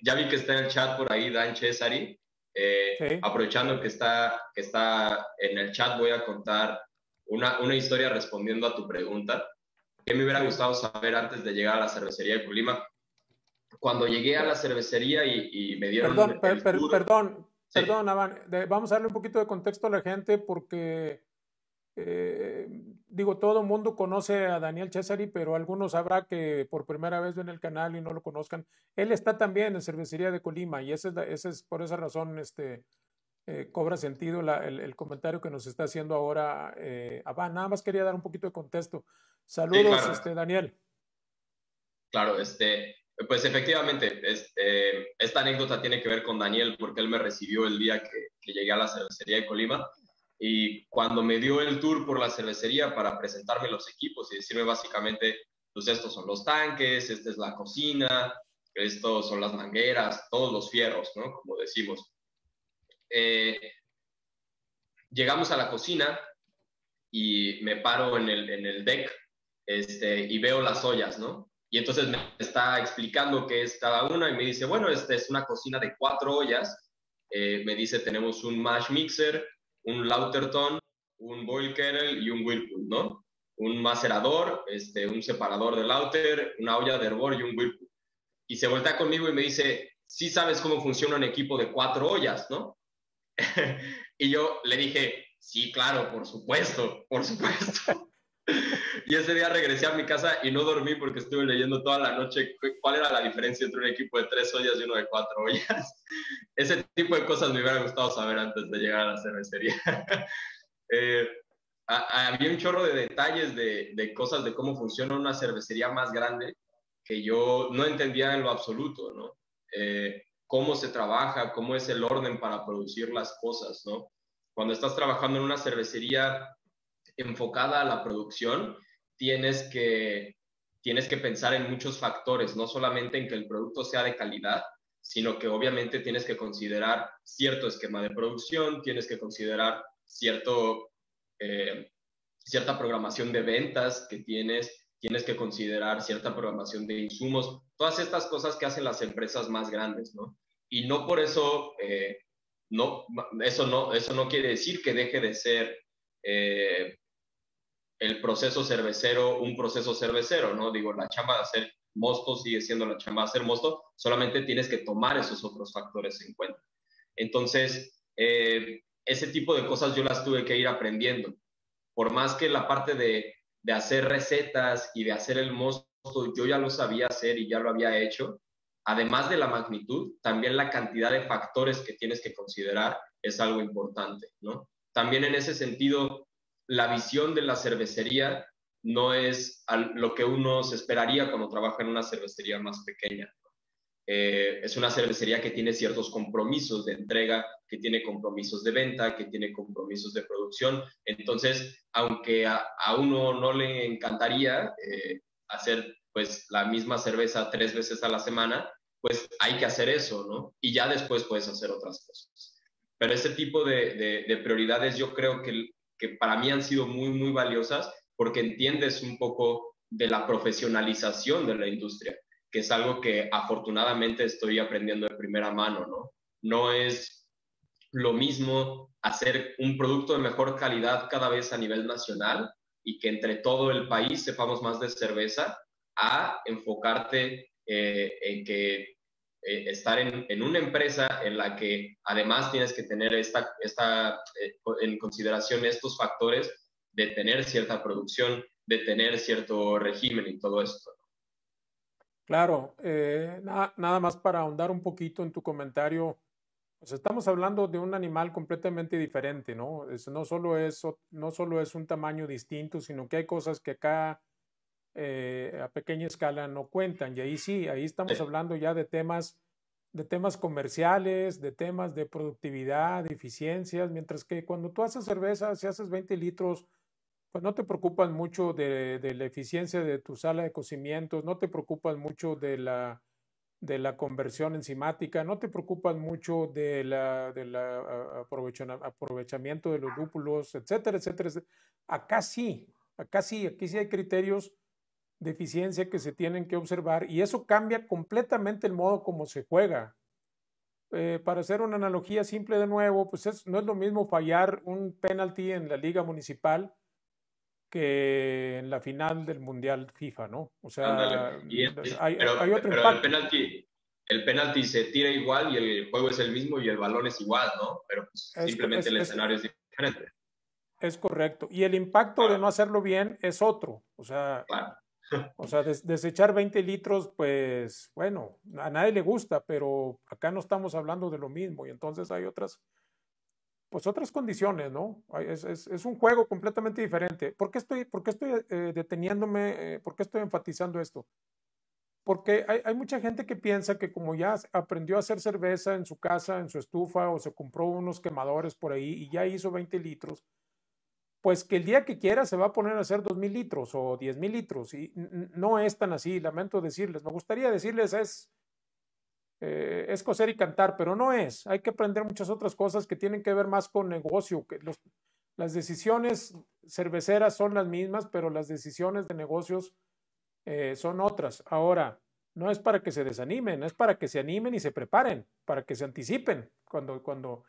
Ya vi que está en el chat por ahí Dan Cesari. Sí. Aprovechando que está en el chat, voy a contar una historia respondiendo a tu pregunta. ¿Qué me hubiera Sí. gustado saber antes de llegar a la cervecería de Colima? Cuando llegué a la cervecería y me dieron el tour, sí, Perdón, Avan, vamos a darle un poquito de contexto a la gente porque digo, todo el mundo conoce a Daniel Cesari, pero algunos habrá que por primera vez ven el canal y no lo conozcan. Él está también en Cervecería de Colima y ese es por esa razón cobra sentido el comentario que nos está haciendo ahora Avan. Nada más quería dar un poquito de contexto. sí, Saludos, claro. Daniel. Claro, pues efectivamente, esta anécdota tiene que ver con Daniel porque él me recibió el día que llegué a la cervecería de Colima y cuando me dio el tour por la cervecería para presentarme los equipos y decirme básicamente, pues estos son los tanques, esta es la cocina, estos son las mangueras, todos los fierros, ¿no? Como decimos. Llegamos a la cocina y me paro en el deck y veo las ollas, ¿no? Y entonces me está explicando qué es cada una y me dice, bueno, esta es una cocina de 4 ollas. Me dice, tenemos un mash mixer, un Lauterton, un boil kettle y un whirlpool, ¿no? Un macerador, un separador de lauter, una olla de hervor y un whirlpool. Y se voltea conmigo y me dice, sí sabes cómo funciona un equipo de 4 ollas, ¿no? Y yo le dije, sí, claro, por supuesto, por supuesto. Y ese día regresé a mi casa y no dormí porque estuve leyendo toda la noche cuál era la diferencia entre un equipo de 3 ollas y uno de 4 ollas. Ese tipo de cosas me hubiera gustado saber antes de llegar a la cervecería. eh, Había un chorro de detalles de cosas de cómo funciona una cervecería más grande que yo no entendía en lo absoluto, ¿no? Cómo se trabaja, cómo es el orden para producir las cosas, ¿no? Cuando estás trabajando en una cervecería enfocada a la producción, tienes que, tienes que pensar en muchos factores, no solamente en que el producto sea de calidad, sino que obviamente tienes que considerar cierto esquema de producción, tienes que considerar eh, cierta programación de ventas que tienes que considerar cierta programación de insumos, todas estas cosas que hacen las empresas más grandes, ¿no? Y no por eso, no, eso no quiere decir que deje de ser eh, el proceso cervecero un proceso cervecero, ¿no? Digo, la chamba de hacer mosto sigue siendo la chamba de hacer mosto, solamente tienes que tomar esos otros factores en cuenta. Entonces, ese tipo de cosas yo las tuve que ir aprendiendo. Por más que la parte de hacer recetas y de hacer el mosto, yo ya lo sabía hacer y ya lo había hecho. Además de la magnitud, también la cantidad de factores que tienes que considerar es algo importante, ¿no? También en ese sentido, la visión de la cervecería no es lo que uno se esperaría cuando trabaja en una cervecería más pequeña. Es una cervecería que tiene ciertos compromisos de entrega, que tiene compromisos de venta, que tiene compromisos de producción. Entonces, aunque a uno no le encantaría hacer pues la misma cerveza 3 veces a la semana, pues hay que hacer eso, ¿no? Y ya después puedes hacer otras cosas. Pero ese tipo de prioridades yo creo que para mí han sido muy, muy valiosas porque entiendes un poco de la profesionalización de la industria, que es algo que afortunadamente estoy aprendiendo de primera mano, ¿no? No es lo mismo hacer un producto de mejor calidad cada vez a nivel nacional y que entre todo el país sepamos más de cerveza, a enfocarte en que estar en una empresa en la que además tienes que tener en consideración estos factores de tener cierta producción, de tener cierto régimen y todo esto. Claro, nada más para ahondar un poquito en tu comentario, pues estamos hablando de un animal completamente diferente, ¿no? No solo es un tamaño distinto, sino que hay cosas que acá a pequeña escala no cuentan. Y ahí sí, ahí estamos hablando ya de temas comerciales, de temas de productividad, de eficiencias, mientras que cuando tú haces cerveza, si haces 20 litros, pues no te preocupas mucho de la eficiencia de tu sala de cocimientos, no te preocupas mucho de la conversión enzimática, no te preocupas mucho de aprovechamiento de los lúpulos, etcétera, etcétera, etcétera. Acá sí, aquí sí hay criterios de eficiencia que se tienen que observar y eso cambia completamente el modo como se juega. Para hacer una analogía simple de nuevo, pues no es lo mismo fallar un penalti en la liga municipal que en la final del Mundial FIFA, ¿no? O Ándale. sea, hay otro Pero impacto. el penalti se tira igual y el juego es el mismo y el balón es igual, ¿no? Pero pues, Es, simplemente es, el es, escenario es diferente. es correcto. Y el impacto de Claro, no hacerlo bien es otro. claro. Desechar 20 litros, pues bueno, a nadie le gusta, pero acá no estamos hablando de lo mismo y entonces hay otras condiciones, ¿no? Es un juego completamente diferente. Por qué estoy deteniéndome? ¿Por qué estoy enfatizando esto? porque hay mucha gente que piensa que como ya aprendió a hacer cerveza en su casa, en su estufa, o se compró unos quemadores por ahí y ya hizo 20 litros, pues que el día que quiera se va a poner a hacer 2,000 litros o 10,000 litros. Y no es tan así, lamento decirles. Me gustaría decirles es coser y cantar, pero no es. Hay que aprender muchas otras cosas que tienen que ver más con negocio. Las decisiones cerveceras son las mismas, pero las decisiones de negocios son otras. Ahora, no es para que se desanimen, es para que se animen y se preparen, para que se anticipen cuando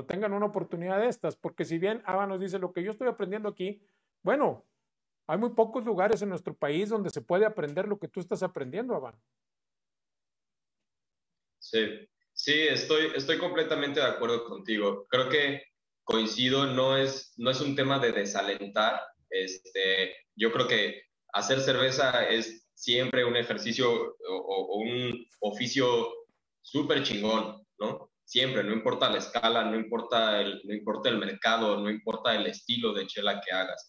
tengan una oportunidad de estas. Porque si bien Ava nos dice lo que yo estoy aprendiendo aquí, bueno, hay muy pocos lugares en nuestro país donde se puede aprender lo que tú estás aprendiendo, Ava. Sí, sí, estoy completamente de acuerdo contigo. Creo que coincido, no es un tema de desalentar. Yo creo que hacer cerveza es siempre un ejercicio o un oficio súper chingón, ¿no? Siempre, no importa la escala, no importa el mercado, no importa el estilo de chela que hagas,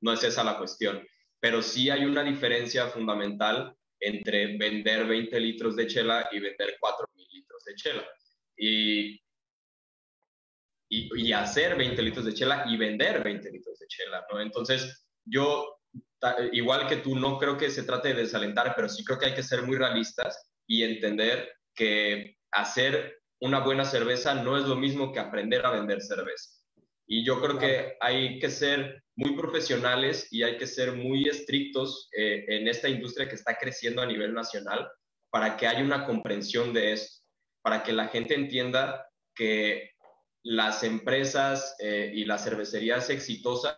no es esa la cuestión. Pero sí hay una diferencia fundamental entre vender 20 litros de chela y vender 4,000 litros de chela. Y, y hacer 20 litros de chela y vender 20 litros de chela, ¿no? Entonces, yo, igual que tú, no creo que se trate de desalentar, pero sí creo que hay que ser muy realistas y entender que hacer una buena cerveza no es lo mismo que aprender a vender cerveza. Y yo creo Claro. que hay que ser muy profesionales y hay que ser muy estrictos en esta industria que está creciendo a nivel nacional para que haya una comprensión de esto, para que la gente entienda que las empresas y las cervecerías exitosas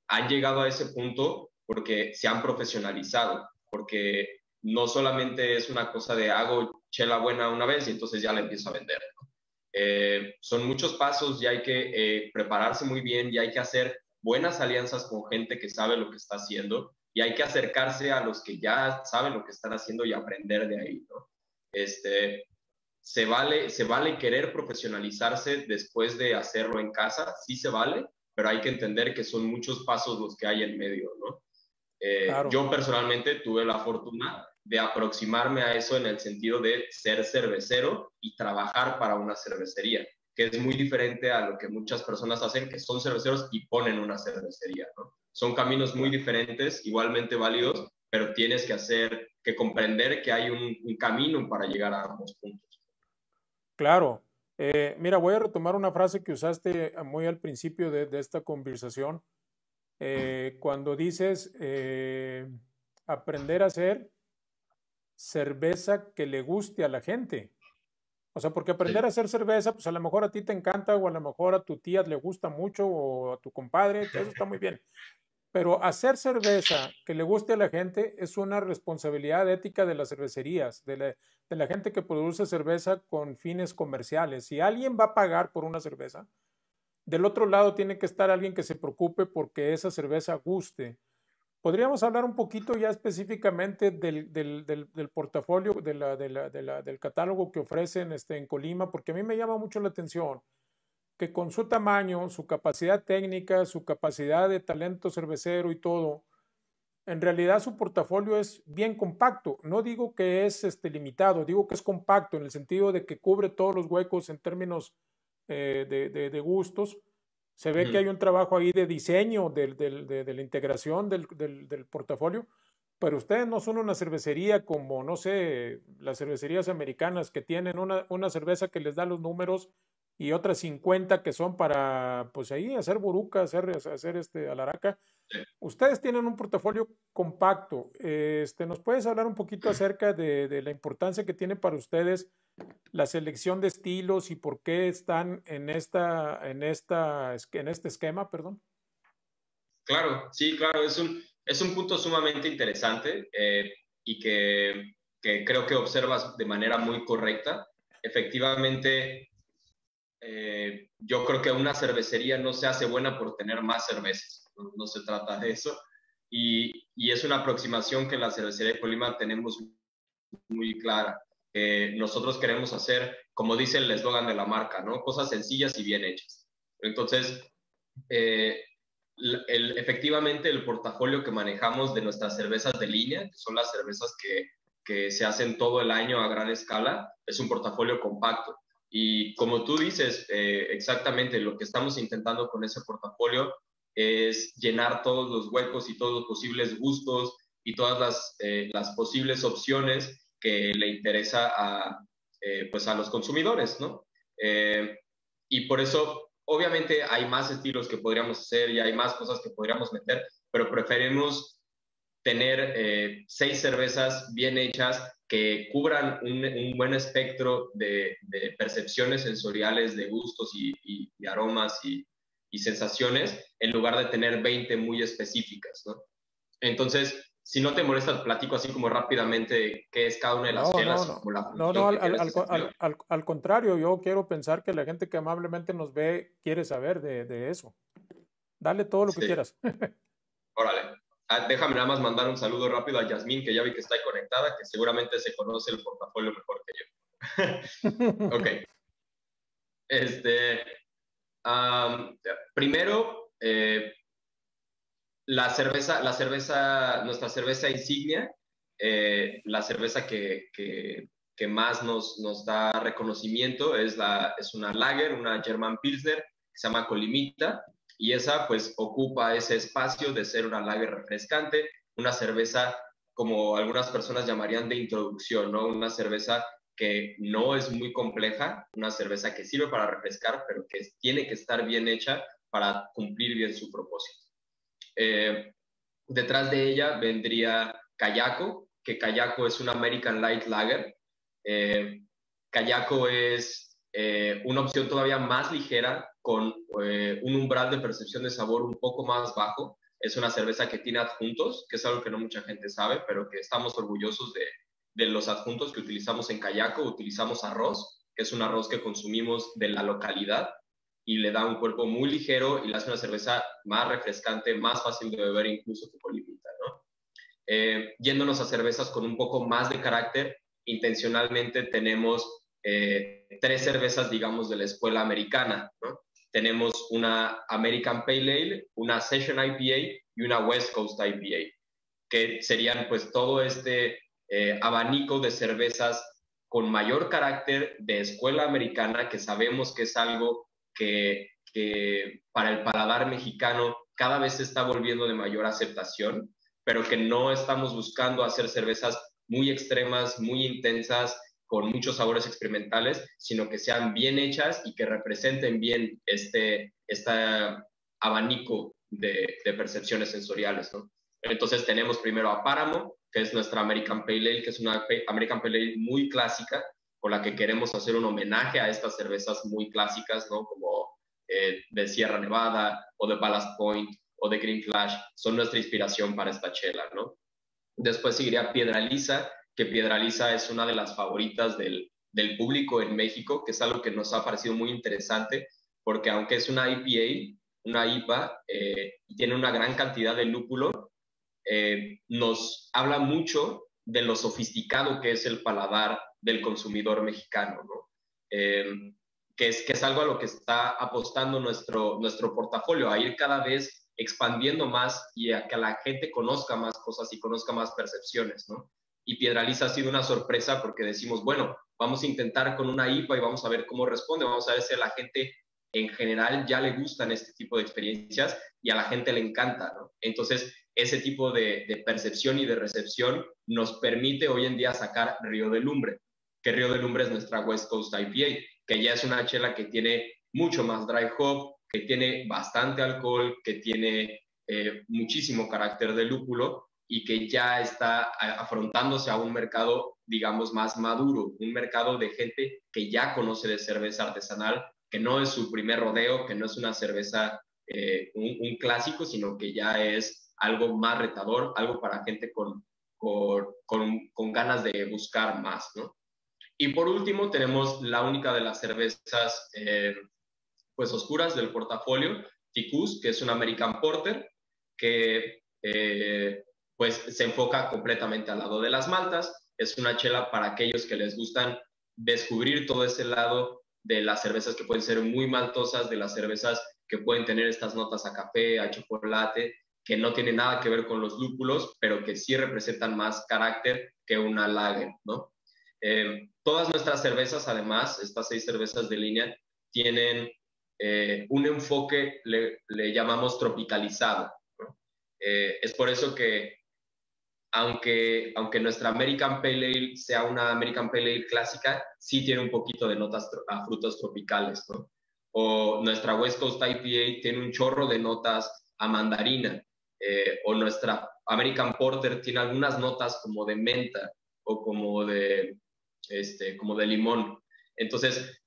han llegado a ese punto porque se han profesionalizado, porque no solamente es una cosa de hago chela buena una vez y entonces ya la empiezo a vender, ¿no? Son muchos pasos y hay que prepararse muy bien y hay que hacer buenas alianzas con gente que sabe lo que está haciendo y hay que acercarse a los que ya saben lo que están haciendo y aprender de ahí, ¿no? Se vale querer profesionalizarse después de hacerlo en casa, sí se vale, pero hay que entender que son muchos pasos los que hay en medio, ¿no? Claro. Yo personalmente tuve la fortuna de aproximarme a eso en el sentido de ser cervecero y trabajar para una cervecería, que es muy diferente a lo que muchas personas hacen, que son cerveceros y ponen una cervecería, ¿no? Son caminos muy diferentes, igualmente válidos, pero tienes que comprender que hay un camino para llegar a ambos puntos. Claro. Mira, voy a retomar una frase que usaste muy al principio de esta conversación. Cuando dices aprender a hacer cerveza que le guste a la gente. O sea, porque aprender a Sí. hacer cerveza, pues a lo mejor a ti te encanta o a lo mejor a tu tía le gusta mucho o a tu compadre, eso está muy bien. Pero hacer cerveza que le guste a la gente es una responsabilidad ética de las cervecerías, de la gente que produce cerveza con fines comerciales. Si alguien va a pagar por una cerveza, del otro lado tiene que estar alguien que se preocupe porque esa cerveza guste. Podríamos hablar un poquito ya específicamente del portafolio, del catálogo que ofrecen en Colima, porque a mí me llama mucho la atención que con su tamaño, su capacidad técnica, su capacidad de talento cervecero y todo, en realidad su portafolio es bien compacto. No digo que es limitado, digo que es compacto en el sentido de que cubre todos los huecos en términos de gustos. Se ve que hay Ujú. un trabajo ahí de diseño de la integración del portafolio, pero ustedes no son una cervecería como, no sé, las cervecerías americanas que tienen una cerveza que les da los números y otras 50 que son para, pues ahí, hacer buruca, hacer alaraca. Sí. Ustedes tienen un portafolio compacto. ¿Nos puedes hablar un poquito acerca de la importancia que tiene para ustedes la selección de estilos y por qué están en este esquema, perdón? Claro, sí, claro, es un punto sumamente interesante y que creo que observas de manera muy correcta. Efectivamente, yo creo que una cervecería no se hace buena por tener más cervezas, no se trata de eso. Y es una aproximación que en la cervecería de Colima tenemos muy clara. Nosotros queremos hacer, como dice el eslogan de la marca, ¿no? Cosas sencillas y bien hechas. Entonces, eh, efectivamente el portafolio que manejamos de nuestras cervezas de línea, que son las cervezas que se hacen todo el año a gran escala, es un portafolio compacto. Y como tú dices, exactamente lo que estamos intentando con ese portafolio es llenar todos los huecos y todos los posibles gustos y todas las posibles opciones que le interesa pues a los consumidores, ¿no? Y por eso, obviamente, hay más estilos que podríamos hacer y hay más cosas que podríamos meter, pero preferimos tener 6 cervezas bien hechas que cubran un buen espectro de percepciones sensoriales, de gustos y aromas y sensaciones, en lugar de tener 20 muy específicas, ¿no? Entonces, si no te molesta, platico así como rápidamente qué es cada una de las No, no, chelas y no. como la No, no, función que tiene este sentido. al contrario, yo quiero pensar que la gente que amablemente nos ve quiere saber de eso. Dale todo lo que Sí, quieras. órale. Déjame nada más mandar un saludo rápido a Yasmín, que ya vi que está ahí conectada, que seguramente se conoce el portafolio mejor que yo. Ok. Este, um, primero, nuestra cerveza insignia, la cerveza que más nos da reconocimiento es una lager, una German Pilsner, que se llama Colimita, y esa pues ocupa ese espacio de ser una lager refrescante, una cerveza como algunas personas llamarían de introducción, ¿no? Una cerveza que no es muy compleja, una cerveza que sirve para refrescar, pero que tiene que estar bien hecha para cumplir bien su propósito. Eh, Detrás de ella vendría Kayako, que Kayako es una American Light Lager. Eh, Kayako es una opción todavía más ligera, con un umbral de percepción de sabor un poco más bajo. Es una cerveza que tiene adjuntos, que es algo que no mucha gente sabe, pero que estamos orgullosos de los adjuntos que utilizamos en Kayako. Utilizamos arroz, que es un arroz que consumimos de la localidad, y le da un cuerpo muy ligero y le hace una cerveza más refrescante, más fácil de beber incluso que Colimita, ¿no? Yéndonos a cervezas con un poco más de carácter, intencionalmente tenemos 3 cervezas, digamos, de la escuela americana, ¿no? Tenemos una American Pale Ale, una Session IPA y una West Coast IPA, que serían pues todo este abanico de cervezas con mayor carácter de escuela americana, que sabemos que es algo que para el paladar mexicano cada vez se está volviendo de mayor aceptación, pero que no estamos buscando hacer cervezas muy extremas, muy intensas, con muchos sabores experimentales, sino que sean bien hechas y que representen bien este abanico de percepciones sensoriales, ¿no? Entonces tenemos primero a Páramo, que es nuestra American Pale Ale, que es una American Pale Ale muy clásica, con la que queremos hacer un homenaje a estas cervezas muy clásicas, ¿no? Como de Sierra Nevada o de Ballast Point o de Green Flash, son nuestra inspiración para esta chela, ¿no? Después seguiría Piedra Lisa, que Piedra Lisa es una de las favoritas del público en México, que es algo que nos ha parecido muy interesante, porque aunque es una IPA, una IPA, y tiene una gran cantidad de lúpulo, nos habla mucho de lo sofisticado que es el paladar del consumidor mexicano, ¿no? Que es algo a lo que está apostando nuestro portafolio, a ir cada vez expandiendo más y a que la gente conozca más cosas y conozca más percepciones, ¿no? Y Piedraliza ha sido una sorpresa porque decimos, bueno, vamos a intentar con una IPA y vamos a ver cómo responde, vamos a ver si a la gente en general ya le gustan este tipo de experiencias y a la gente le encanta, ¿no? Entonces, ese tipo de percepción y de recepción nos permite hoy en día sacar Río de Lumbre, que Río de Lumbre es nuestra West Coast IPA, que ya es una chela que tiene mucho más dry hop, que tiene bastante alcohol, que tiene muchísimo carácter de lúpulo y que ya está afrontándose a un mercado, digamos, más maduro, un mercado de gente que ya conoce de cerveza artesanal, que no es su primer rodeo, que no es una cerveza, un clásico, sino que ya es algo más retador, algo para gente con ganas de buscar más, ¿no? Y por último tenemos la única de las cervezas pues oscuras del portafolio, Ficus, que es un American Porter, que pues se enfoca completamente al lado de las maltas. Es una chela para aquellos que les gustan descubrir todo ese lado de las cervezas que pueden ser muy maltosas, de las cervezas que pueden tener estas notas a café, a chocolate, que no tienen nada que ver con los lúpulos, pero que sí representan más carácter que una lager, ¿no? Todas nuestras cervezas, además, estas 6 cervezas de línea, tienen un enfoque, le llamamos tropicalizado, ¿no? Es por eso que aunque nuestra American Pale Ale sea una American Pale Ale clásica, sí tiene un poquito de notas a frutos tropicales, ¿no? O nuestra West Coast IPA tiene un chorro de notas a mandarina, o nuestra American Porter tiene algunas notas como de menta o como de limón. Entonces,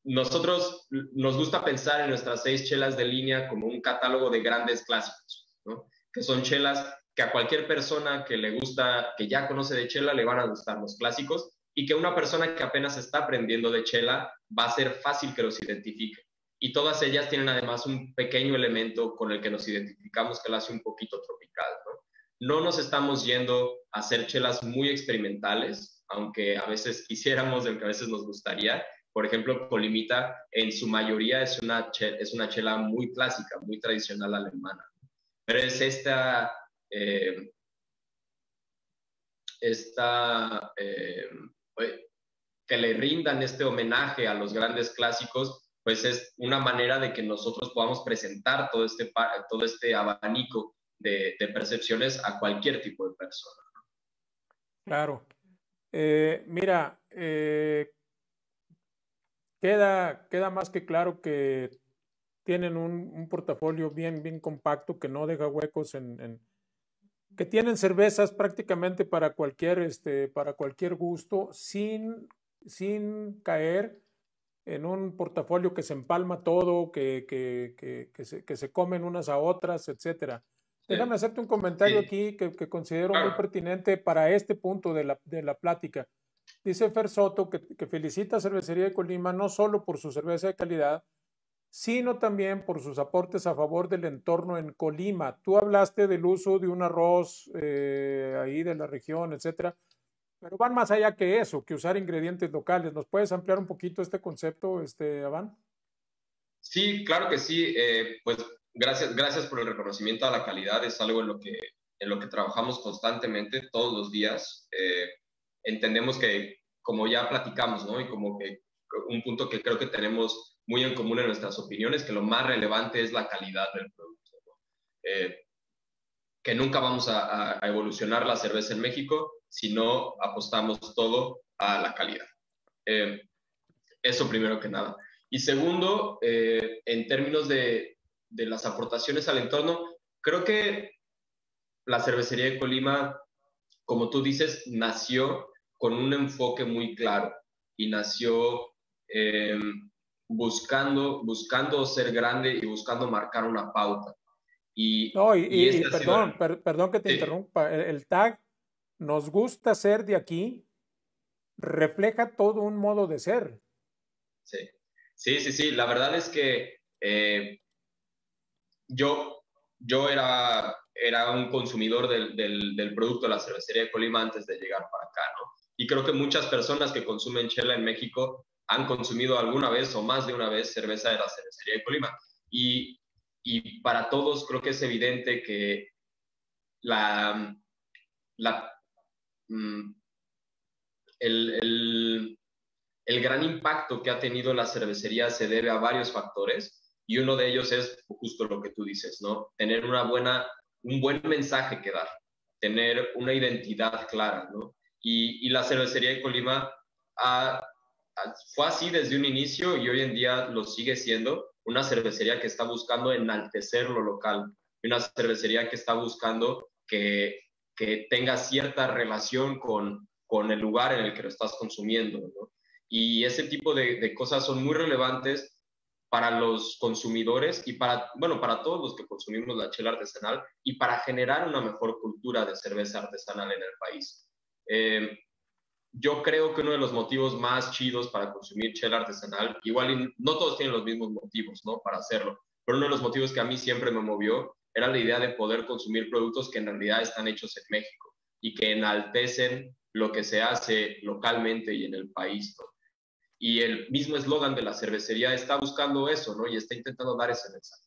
nosotros nos gusta pensar en nuestras 6 chelas de línea como un catálogo de grandes clásicos, ¿no? Que son chelas que a cualquier persona que le gusta, que ya conoce de chela, le van a gustar los clásicos, y que una persona que apenas está aprendiendo de chela va a ser fácil que los identifique. Y todas ellas tienen además un pequeño elemento con el que nos identificamos que lo hace un poquito tropical, ¿no? No nos estamos yendo a hacer chelas muy experimentales, aunque a veces quisiéramos, aunque a veces nos gustaría. Por ejemplo, Colimita en su mayoría es una chela muy clásica, muy tradicional alemana. Pero es eh, que le rindan este homenaje a los grandes clásicos, pues es una manera de que nosotros podamos presentar todo este abanico de percepciones a cualquier tipo de persona. Claro. Mira, queda más que claro que tienen un portafolio bien compacto que no deja huecos que tienen cervezas prácticamente para cualquier gusto, sin caer en un portafolio que se empalma todo, que se comen unas a otras, etcétera. Sí, Déjame hacerte un comentario sí, aquí que considero muy claro. pertinente para este punto de la plática. Dice Fer Soto que felicita a Cervecería de Colima no solo por su cerveza de calidad, sino también por sus aportes a favor del entorno en Colima. Tú hablaste del uso de un arroz ahí de la región, etcétera, pero van más allá que eso, que usar ingredientes locales. ¿Nos puedes ampliar un poquito este concepto, Aván? Sí, claro que sí. Pues gracias por el reconocimiento a la calidad. Es algo en lo que trabajamos constantemente, todos los días. Entendemos que, como ya platicamos, ¿no? Y como que un punto que creo que tenemos muy en común en nuestras opiniones, que lo más relevante es la calidad del producto, ¿no? Que nunca vamos a evolucionar la cerveza en México si no apostamos todo a la calidad. Eh, Eso primero que nada. Y segundo, en términos de las aportaciones al entorno, creo que la cervecería de Colima, como tú dices, nació con un enfoque muy claro y nació eh, buscando ser grande y buscando marcar una pauta. No, Y este ha sido perdón, perdón que te sí, interrumpa. El tag nos gusta ser de aquí, refleja todo un modo de ser. sí, sí. La verdad es que yo, yo era un consumidor del producto de la cervecería de Colima antes de llegar para acá, ¿no? Y creo que muchas personas que consumen chela en México han consumido alguna vez o más de una vez cerveza de la cervecería de Colima. Y, y para todos creo que es evidente que la, la, mm, el, el gran impacto que ha tenido la cervecería se debe a varios factores, y uno de ellos es justo lo que tú dices, ¿no? Tener un buen mensaje que dar, tener una identidad clara, ¿no? Y la cervecería de Colima fue así desde un inicio y hoy en día lo sigue siendo, una cervecería que está buscando enaltecer lo local, una cervecería que está buscando que tenga cierta relación con el lugar en el que lo estás consumiendo, ¿no? Y ese tipo de cosas son muy relevantes para los consumidores y para todos los que consumimos la chela artesanal y para generar una mejor cultura de cerveza artesanal en el país. Yo creo que uno de los motivos más chidos para consumir chela artesanal, igual no todos tienen los mismos motivos, ¿no? Para hacerlo, pero uno de los motivos que a mí siempre me movió era la idea de poder consumir productos que en realidad están hechos en México y que enaltecen lo que se hace localmente y en el país, ¿no? y el mismo eslogan de la cervecería está buscando eso, ¿no? Y está intentando dar ese mensaje.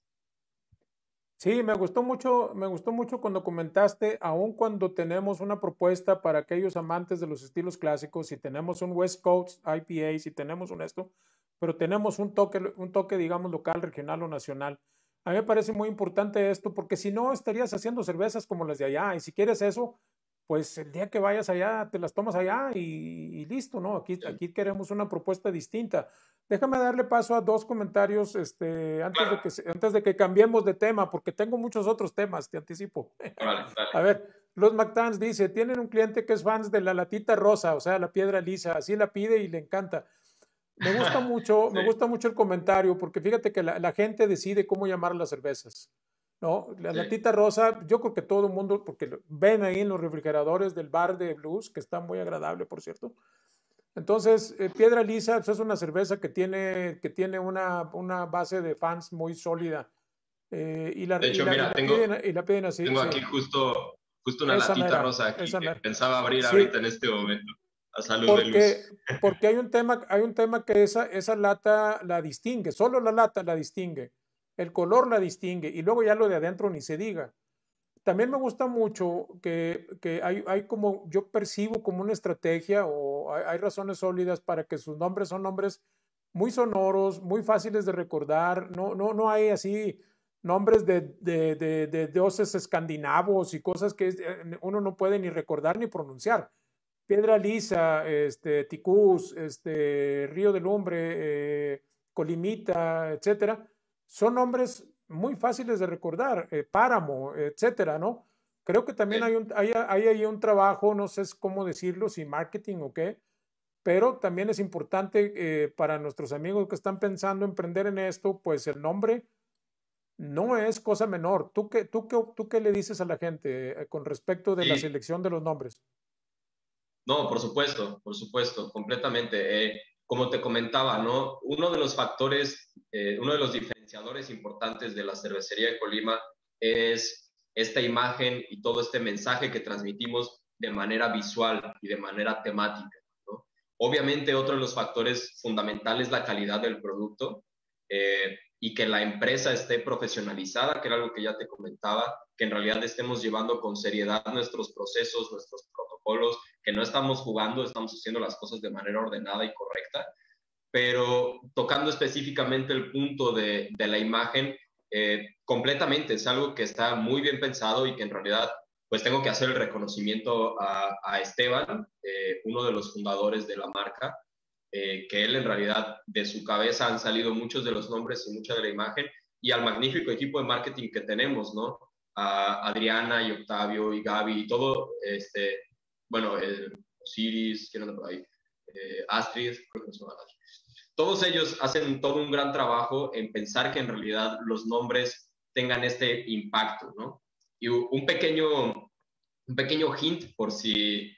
Sí, me gustó mucho cuando comentaste, aun cuando tenemos una propuesta para aquellos amantes de los estilos clásicos, si tenemos un West Coast IPA, si tenemos un esto, pero tenemos un toque, digamos, local, regional o nacional. A mí me parece muy importante esto, porque si no estarías haciendo cervezas como las de allá, y si quieres eso, pues el día que vayas allá, te las tomas allá y listo, ¿no? Aquí queremos una propuesta distinta. Déjame darle paso a dos comentarios Claro, antes de que cambiemos de tema, porque tengo muchos otros temas, te anticipo. vale, dale. A ver, los McTans dice, tienen un cliente que es fans de la latita rosa, o sea, la piedra lisa, así la pide y le encanta. Me Sí, gusta mucho el comentario, porque fíjate que la gente decide cómo llamar las cervezas, ¿no? La sí. latita rosa, yo creo que todo el mundo, porque ven ahí en los refrigeradores del bar de Blues, que está muy agradable, por cierto. Entonces, Piedra Lisa pues, es una cerveza que tiene una base de fans muy sólida. De hecho, mira, Y la piden así, tengo sí. aquí justo una latita rosa aquí Esa que mera. pensaba abrir Sí, ahorita en este momento. A salud de porque, luz. porque hay un tema que esa lata la distingue, solo la lata la distingue, el color la distingue, y luego ya lo de adentro ni se diga. También me gusta mucho que hay como, yo percibo como una estrategia o hay razones sólidas para que sus nombres son nombres muy sonoros, muy fáciles de recordar. No hay así nombres de dioses escandinavos y cosas que uno no puede ni recordar ni pronunciar. Piedra Lisa, Ticús, Río de Lumbre, Colimita, etcétera, son nombres muy fáciles de recordar, Páramo, etcétera, ¿no? Creo que también Sí. hay ahí un trabajo, no sé cómo decirlo, si marketing o qué, pero también es importante para nuestros amigos que están pensando emprender en esto, pues el nombre no es cosa menor. ¿Tú qué le dices a la gente con respecto de la Sí, selección de los nombres? no, por supuesto, completamente. Como te comentaba, ¿no? Uno de los factores, uno de los diferenciadores importantes de la cervecería de Colima es esta imagen y todo este mensaje que transmitimos de manera visual y de manera temática, ¿no? Obviamente, otro de los factores fundamentales es la calidad del producto y que la empresa esté profesionalizada, que era algo que ya te comentaba, que en realidad estemos llevando con seriedad nuestros procesos, nuestros protocolos, que no estamos jugando, estamos haciendo las cosas de manera ordenada y correcta, pero tocando específicamente el punto de la imagen, completamente es algo que está muy bien pensado y que en realidad pues tengo que hacer el reconocimiento a Esteban, uno de los fundadores de la marca, que él en realidad de su cabeza han salido muchos de los nombres y mucha de la imagen, y al magnífico equipo de marketing que tenemos, ¿no? A Adriana y Octavio y Gaby y todo, bueno, Osiris, ¿quién anda por ahí? Astrid, creo que se llama Astrid. Todos ellos hacen todo un gran trabajo en pensar que en realidad los nombres tengan este impacto, ¿no? Y un pequeño hint por si,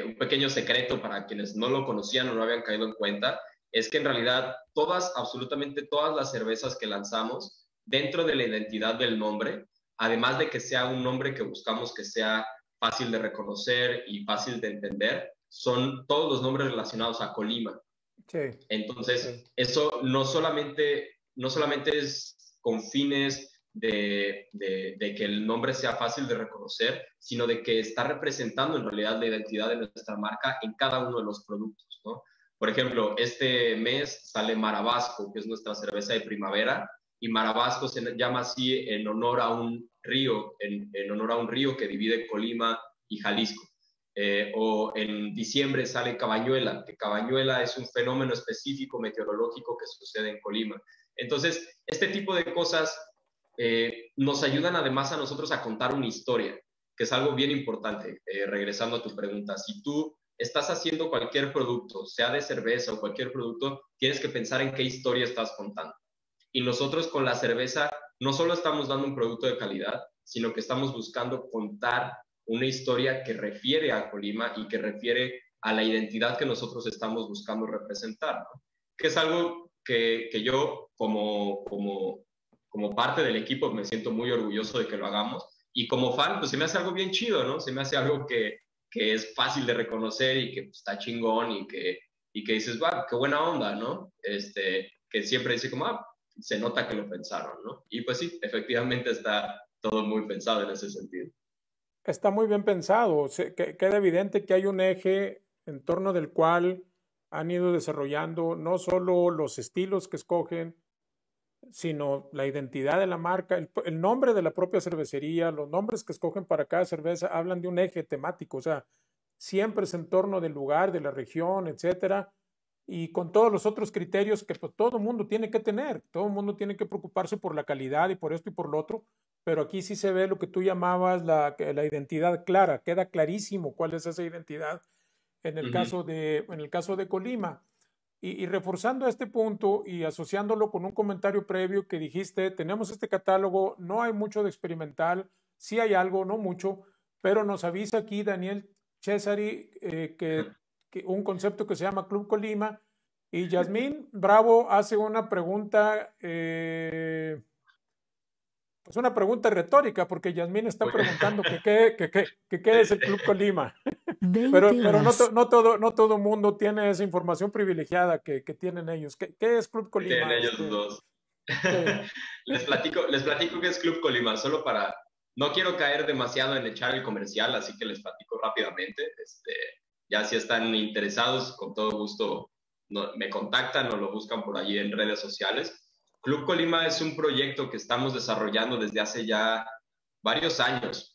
un pequeño secreto para quienes no lo conocían o no habían caído en cuenta, es que en realidad todas, absolutamente todas las cervezas que lanzamos, dentro de la identidad del nombre, además de que sea un nombre que buscamos que sea fácil de reconocer y fácil de entender, son todos los nombres relacionados a Colima. Sí, sí. Entonces, eso no solamente es con fines de que el nombre sea fácil de reconocer, sino de que está representando en realidad la identidad de nuestra marca en cada uno de los productos, ¿no? Por ejemplo, este mes sale Marabasco, que es nuestra cerveza de primavera, y Marabasco se llama así en honor a un río, en honor a un río que divide Colima y Jalisco. O en diciembre sale Cabañuela, que Cabañuela es un fenómeno específico meteorológico que sucede en Colima. Entonces, este tipo de cosas nos ayudan además a nosotros a contar una historia, que es algo bien importante. Regresando a tu pregunta, si tú estás haciendo cualquier producto, sea de cerveza o cualquier producto, tienes que pensar en qué historia estás contando. Y nosotros con la cerveza no solo estamos dando un producto de calidad, sino que estamos buscando contar una historia que refiere a Colima y que refiere a la identidad que nosotros estamos buscando representar, ¿no? Que es algo que yo como parte del equipo me siento muy orgulloso de que lo hagamos, y como fan pues se me hace algo bien chido, ¿no? Se me hace algo que es fácil de reconocer y que pues, está chingón y que y que dices, wow, qué buena onda, ¿no? Que siempre dice como, se nota que lo pensaron, ¿no? Y pues sí, efectivamente está todo muy pensado en ese sentido. Está muy bien pensado. Queda evidente que hay un eje en torno del cual han ido desarrollando no solo los estilos que escogen, sino la identidad de la marca, el nombre de la propia cervecería, los nombres que escogen para cada cerveza hablan de un eje temático, o sea, siempre es en torno del lugar, de la región, etcétera, y con todos los otros criterios que pues, todo el mundo tiene que tener, todo el mundo tiene que preocuparse por la calidad y por esto y por lo otro, pero aquí sí se ve lo que tú llamabas la identidad clara, queda clarísimo cuál es esa identidad Ujú. en el caso de Colima. Y reforzando este punto y asociándolo con un comentario previo que dijiste, tenemos este catálogo, no hay mucho de experimental, sí hay algo, no mucho, pero nos avisa aquí Daniel Cesari que un concepto que se llama Club Colima y Yasmín Bravo hace una pregunta, pues una pregunta retórica, porque Yasmín está preguntando que qué es el Club Colima. 20 Pero horas. no todo mundo tiene esa información privilegiada que tienen ellos. ¿Qué es Club Que tienen Colima? ellos dos. Sí. Les platico que es Club Colima, solo para, no quiero caer demasiado en echar el comercial, así que les platico rápidamente. Ya si están interesados, con todo gusto me contactan o lo buscan por allí en redes sociales. Club Colima es un proyecto que estamos desarrollando desde hace ya varios años.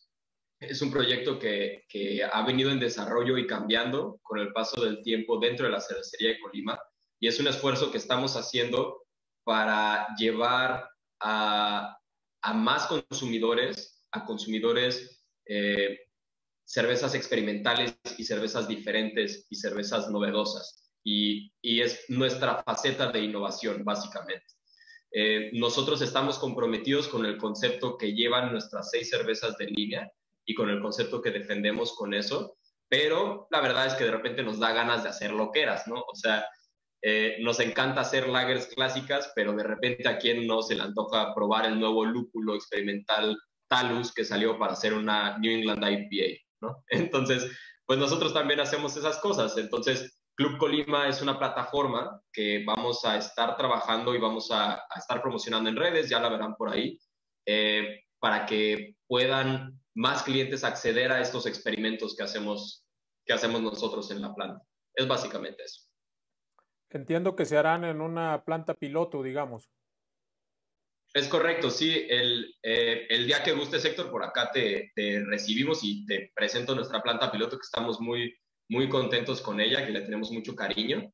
Es un proyecto que ha venido en desarrollo y cambiando con el paso del tiempo dentro de la cervecería de Colima, y es un esfuerzo que estamos haciendo para llevar a más consumidores, a consumidores cervezas experimentales y cervezas diferentes y cervezas novedosas. Y es nuestra faceta de innovación, básicamente. Nosotros estamos comprometidos con el concepto que llevan nuestras 6 cervezas de línea y con el concepto que defendemos con eso, pero la verdad es que de repente nos da ganas de hacer loqueras, ¿no? O sea, nos encanta hacer lagers clásicas, pero de repente a quien no se le antoja probar el nuevo lúpulo experimental Talus que salió para hacer una New England IPA, ¿no? Entonces, pues nosotros también hacemos esas cosas. Entonces, Club Colima es una plataforma que vamos a estar trabajando y vamos a estar promocionando en redes, ya la verán por ahí, para que puedan más clientes acceder a estos experimentos que hacemos nosotros en la planta. Es básicamente eso. Entiendo que se harán en una planta piloto, digamos. Es correcto, sí. El día que gustes, Héctor, por acá te recibimos y te presento nuestra planta piloto, que estamos muy, muy contentos con ella, que le tenemos mucho cariño.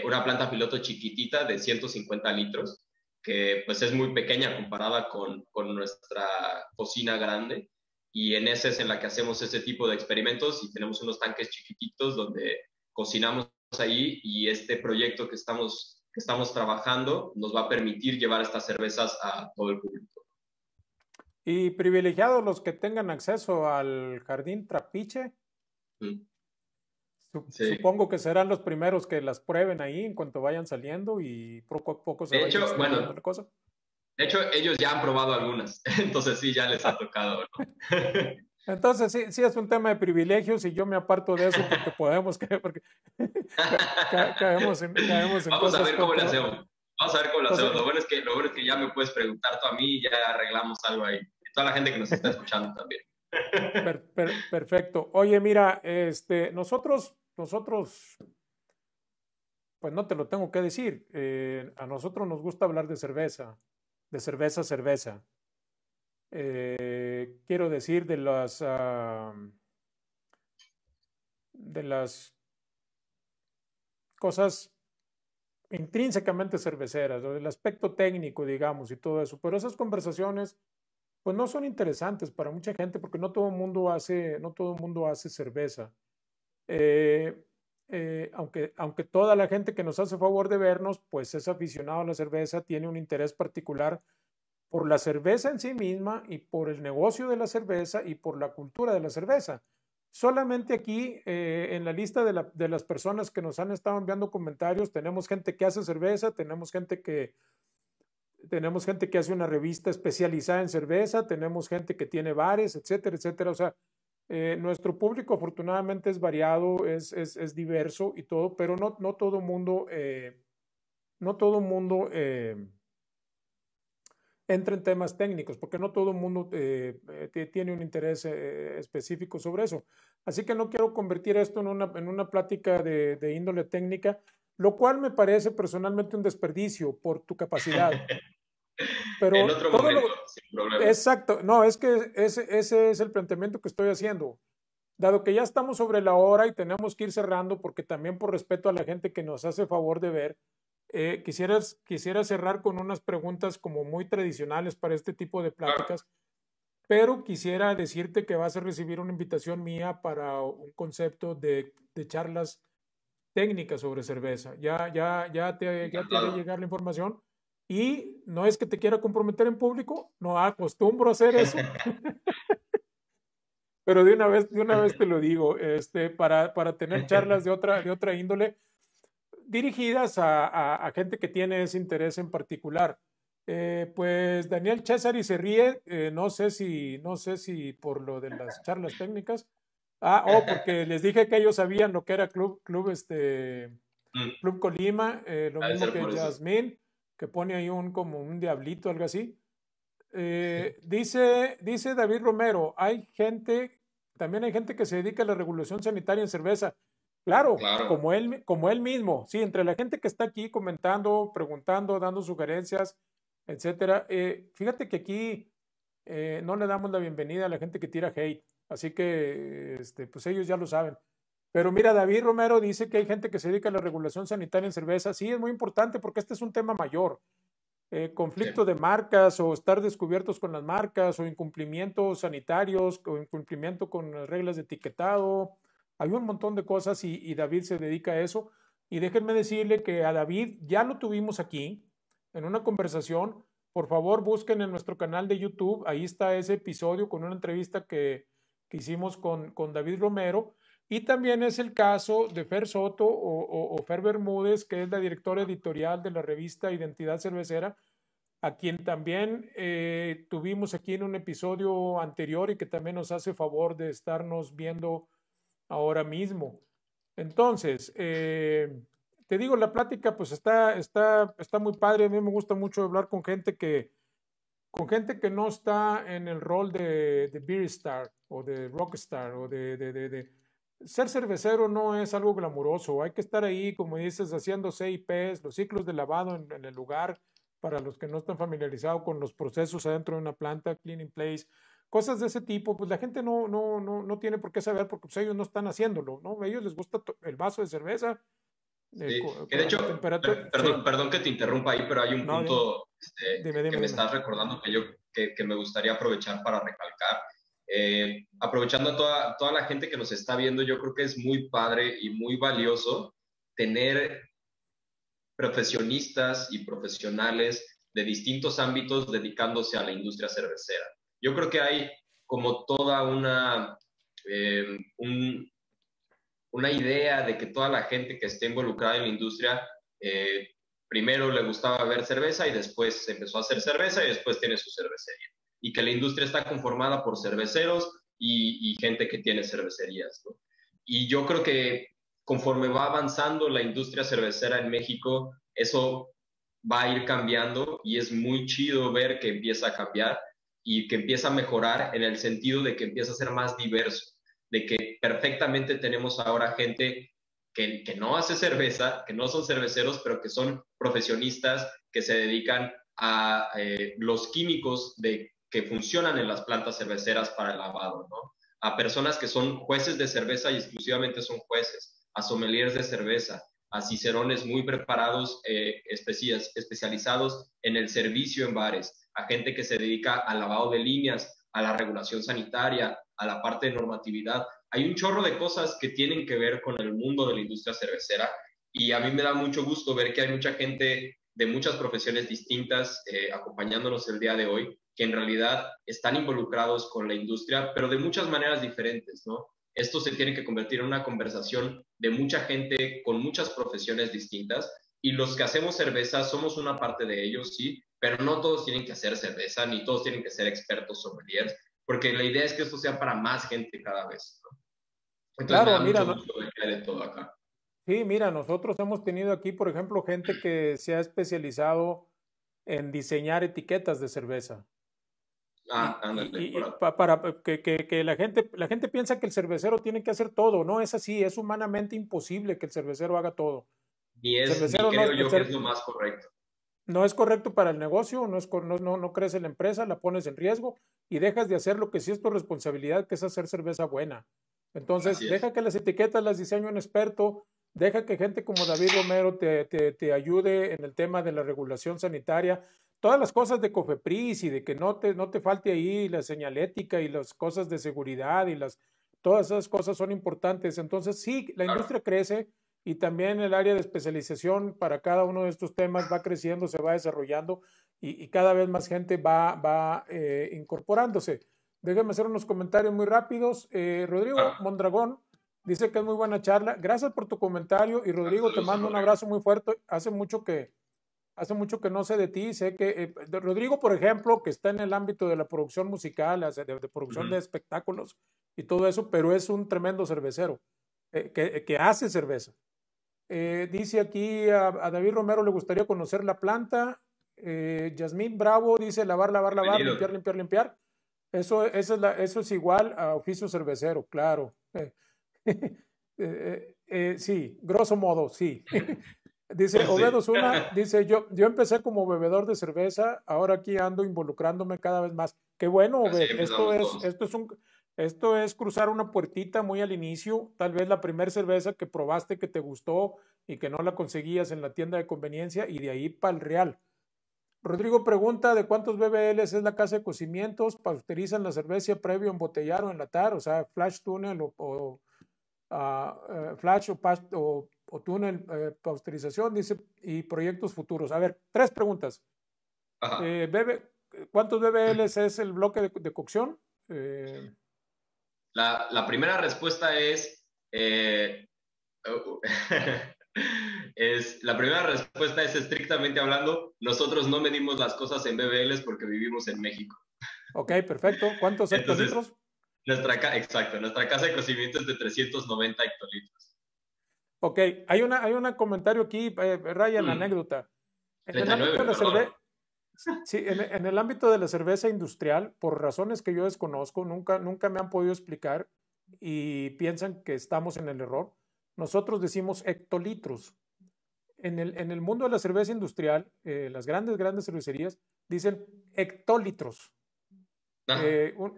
Una planta piloto chiquitita de 150 litros, que pues es muy pequeña comparada con nuestra cocina grande. Y en esa es en la que hacemos ese tipo de experimentos y tenemos unos tanques chiquititos donde cocinamos ahí, y este proyecto que estamos trabajando nos va a permitir llevar estas cervezas a todo el público. Y privilegiados los que tengan acceso al jardín Trapiche, Sí. supongo que serán los primeros que las prueben ahí en cuanto vayan saliendo y poco a poco se De vaya hecho, extendiendo bueno, la cosa. de hecho ellos ya han probado algunas, entonces sí, ya les ha tocado, ¿no? Entonces sí es un tema de privilegios y yo me aparto de eso porque podemos porque caemos en Vamos a cosas ver cómo le hacemos. Vamos a ver cómo lo hacemos. cosas, Lo bueno es que ya me puedes preguntar tú a mí y ya arreglamos algo ahí. Y toda la gente que nos está escuchando también. perfecto. Oye, mira, nosotros, pues no te lo tengo que decir. A nosotros nos gusta hablar de cerveza, cerveza. Quiero decir de las cosas intrínsecamente cerveceras, o del aspecto técnico, digamos, y todo eso. Pero esas conversaciones, pues no son interesantes para mucha gente porque no todo el mundo hace cerveza. Eh, aunque toda la gente que nos hace favor de vernos, pues es aficionado a la cerveza, tiene un interés particular por la cerveza en sí misma y por el negocio de la cerveza y por la cultura de la cerveza. Solamente aquí en la lista de las personas que nos han estado enviando comentarios, tenemos gente que hace cerveza, tenemos gente que hace una revista especializada en cerveza, tenemos gente que tiene bares, etcétera, etcétera. O sea, Nuestro público afortunadamente es variado, es diverso y todo, pero no todo mundo, no todo mundo entra en temas técnicos, porque no todo el mundo tiene un interés específico sobre eso. Así que no quiero convertir esto en una plática de índole técnica, lo cual me parece personalmente un desperdicio por tu capacidad. En Pero otro todo momento, lo... sin problema. Exacto, no, es que ese es el planteamiento que estoy haciendo. Dado que ya estamos sobre la hora y tenemos que ir cerrando, porque también por respeto a la gente que nos hace favor de ver, quisiera cerrar con unas preguntas como muy tradicionales para este tipo de Claro, pláticas, pero quisiera decirte que vas a recibir una invitación mía para un concepto de charlas técnicas sobre cerveza. Ya te haré encantado. llegar la información y no es que te quiera comprometer en público, no acostumbro a hacer eso, pero de una vez te lo digo, para tener charlas de otra índole dirigidas a gente que tiene ese interés en particular. Pues Daniel Cesari se ríe, no sé si por lo de las charlas técnicas. Porque les dije que ellos sabían lo que era Mm, Club Colima, lo ha de mismo ser que por eso. Jasmine, que pone ahí como un diablito, algo así. Dice David Romero, también hay gente que se dedica a la regulación sanitaria en cerveza. Claro, Claro. como él mismo, sí, entre la gente que está aquí comentando, preguntando, dando sugerencias, etcétera. Fíjate que aquí no le damos la bienvenida a la gente que tira hate, así que pues ellos ya lo saben. Pero mira, David Romero dice que hay gente que se dedica a la regulación sanitaria en cerveza. Sí, es muy importante porque este es un tema mayor. Sí. Conflicto de marcas o estar descubiertos con las marcas o incumplimientos sanitarios o incumplimiento con las reglas de etiquetado. Hay un montón de cosas y David se dedica a eso. Y déjenme decirle que a David ya lo tuvimos aquí en una conversación. Por favor, busquen en nuestro canal de YouTube. Ahí está ese episodio con una entrevista que hicimos con David Romero. Y también es el caso de Fer Soto o Fer Bermúdez, que es la directora editorial de la revista Identidad Cervecera, a quien también tuvimos aquí en un episodio anterior y que también nos hace favor de estarnos viendo ahora mismo. Entonces, te digo, la plática pues está muy padre. A mí me gusta mucho hablar con gente que no está en el rol de beer star o de rockstar o de ser cervecero no es algo glamuroso. Hay que estar ahí, como dices, haciendo CIPs, los ciclos de lavado en el lugar, para los que no están familiarizados con los procesos adentro de una planta, cleaning place, cosas de ese tipo, pues la gente no tiene por qué saber porque pues, ellos no están haciéndolo, ¿no? A ellos les gusta el vaso de cerveza Sí, que de a la hecho, temperatura. Sí, perdón que te interrumpa ahí, pero hay un no, dime, punto que me dime. estás recordando que me gustaría aprovechar para recalcar. Aprovechando a toda la gente que nos está viendo, yo creo que es muy padre y muy valioso tener profesionistas y profesionales de distintos ámbitos dedicándose a la industria cervecera. Yo creo que hay como toda eh, un, una idea de que toda la gente que esté involucrada en la industria, eh, primero le gustaba ver cerveza y después empezó a hacer cerveza y después tiene su cervecería. Y que la industria está conformada por cerveceros y gente que tiene cervecerías, ¿no? Y yo creo que conforme va avanzando la industria cervecera en México, eso va a ir cambiando y es muy chido ver que empieza a cambiar y que empieza a mejorar en el sentido de que empieza a ser más diverso, de que perfectamente tenemos ahora gente que no hace cerveza, que no son cerveceros, pero que son profesionistas que se dedican a los químicos que funcionan en las plantas cerveceras para el lavado, ¿no? A personas que son jueces de cerveza y exclusivamente son jueces, a sommeliers de cerveza, a cicerones muy preparados, especializados en el servicio en bares, a gente que se dedica al lavado de líneas, a la regulación sanitaria, a la parte de normatividad. Hay un chorro de cosas que tienen que ver con el mundo de la industria cervecera y a mí me da mucho gusto ver que hay mucha gente de muchas profesiones distintas acompañándonos el día de hoy, que en realidad están involucrados con la industria, pero de muchas maneras diferentes, ¿no? Esto se tiene que convertir en una conversación de mucha gente con muchas profesiones distintas y los que hacemos cerveza somos una parte de ellos, sí, pero no todos tienen que hacer cerveza, ni todos tienen que ser expertos sommeliers. porque la idea es que esto sea para más gente cada vez, ¿no? Entonces me Claro, da mira, mucho no, gusto ver que hay de todo acá. sí, mira, nosotros hemos tenido aquí, por ejemplo, gente que se ha especializado en diseñar etiquetas de cerveza. Ah, ándale, órale. Para que la gente piensa que el cervecero tiene que hacer todo. No es así, es humanamente imposible que el cervecero haga todo. El Ni cervecero no, creo yo que es lo más correcto. no es correcto para el negocio, no crece la empresa, la pones en riesgo y dejas de hacer lo que sí es tu responsabilidad, que es hacer cerveza buena. Entonces, Así es. deja que las etiquetas las diseñe un experto, deja que gente como David Romero te ayude en el tema de la regulación sanitaria, todas las cosas de Cofepris y de que no te falte ahí la señalética y las cosas de seguridad todas esas cosas son importantes. Entonces, sí, la Claro. industria crece y también el área de especialización para cada uno de estos temas va creciendo, se va desarrollando y cada vez más gente va incorporándose. Déjenme hacer unos comentarios muy rápidos. Rodrigo Claro. Mondragón dice que es muy buena charla. Gracias por tu comentario y Rodrigo, te Saludos a mando un Rodrigo. abrazo muy fuerte. Hace mucho que no sé de ti. Sé que Rodrigo, por ejemplo, que está en el ámbito de la producción musical, de producción de Ujú. espectáculos y todo eso, pero es un tremendo cervecero que hace cerveza. Dice aquí a David Romero le gustaría conocer la planta. Yasmín Bravo dice lavar, lavar, lavar, limpiar, Bienvenido. limpiar, limpiar. Eso es igual a oficio cervecero, claro. Sí, grosso modo, sí. Dice Obedo Sí. Zuna, dice yo empecé como bebedor de cerveza, ahora aquí ando involucrándome cada vez más. Qué bueno, Así Obed. empezamos todos. Esto es cruzar una puertita muy al inicio, tal vez la primera cerveza que probaste que te gustó y que no la conseguías en la tienda de conveniencia y de ahí para el real. Rodrigo pregunta de cuántos BBLs es la casa de cocimientos, pasteurizan la cerveza previo a embotellar o enlatar, o sea, flash tunnel flash o túnel pasteurización, dice, y proyectos futuros. A ver, tres preguntas. Ajá. ¿Cuántos BBLs es el bloque de cocción? Eh, La primera respuesta la primera respuesta es estrictamente hablando, nosotros no medimos las cosas en BBLs porque vivimos en México. ok, perfecto. ¿Cuántos Entonces, hectolitros? exacto, nuestra casa de crecimiento es de 390 hectolitros. Ok, hay un comentario aquí, Ryan, anécdota. En el ámbito 39, de la perdón. cerveza, sí, en el ámbito de la cerveza industrial, por razones que yo desconozco, nunca me han podido explicar y piensan que estamos en el error, nosotros decimos hectolitros. En el mundo de la cerveza industrial, las grandes cervecerías dicen hectolitros. Ah,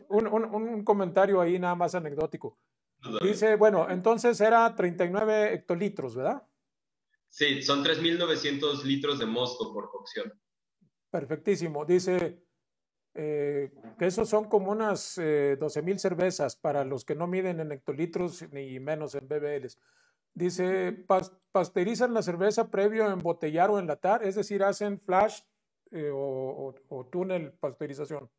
Un comentario ahí nada más anecdótico. todavía. Dice, bueno, entonces era 39 hectolitros, ¿verdad? Sí, son 3.900 litros de mosto por cocción. Perfectísimo. Dice que esos son como unas 12,000 cervezas para los que no miden en hectolitros ni menos en BBLs. Dice, pasteurizan la cerveza previo a embotellar o enlatar, es decir, hacen flash o túnel pasteurización.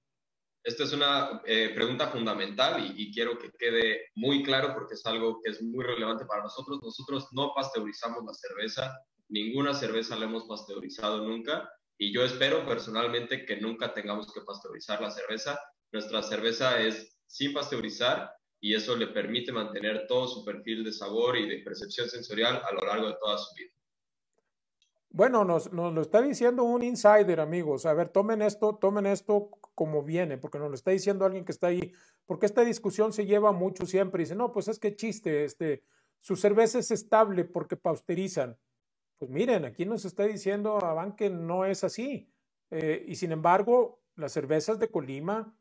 Esta es una pregunta fundamental y quiero que quede muy claro porque es algo que es muy relevante para nosotros. Nosotros no pasteurizamos la cerveza, ninguna cerveza la hemos pasteurizado nunca y yo espero personalmente que nunca tengamos que pasteurizar la cerveza. Nuestra cerveza es sin pasteurizar y eso le permite mantener todo su perfil de sabor y de percepción sensorial a lo largo de toda su vida. Bueno, nos lo está diciendo un insider, amigos. A ver, tomen esto como viene, porque nos lo está diciendo alguien que está ahí. Porque esta discusión se lleva mucho siempre. Dice, no, pues es que chiste, su cerveza es estable porque pausterizan. Pues miren, aquí nos está diciendo Avan que no es así. Y sin embargo, las cervezas de Colima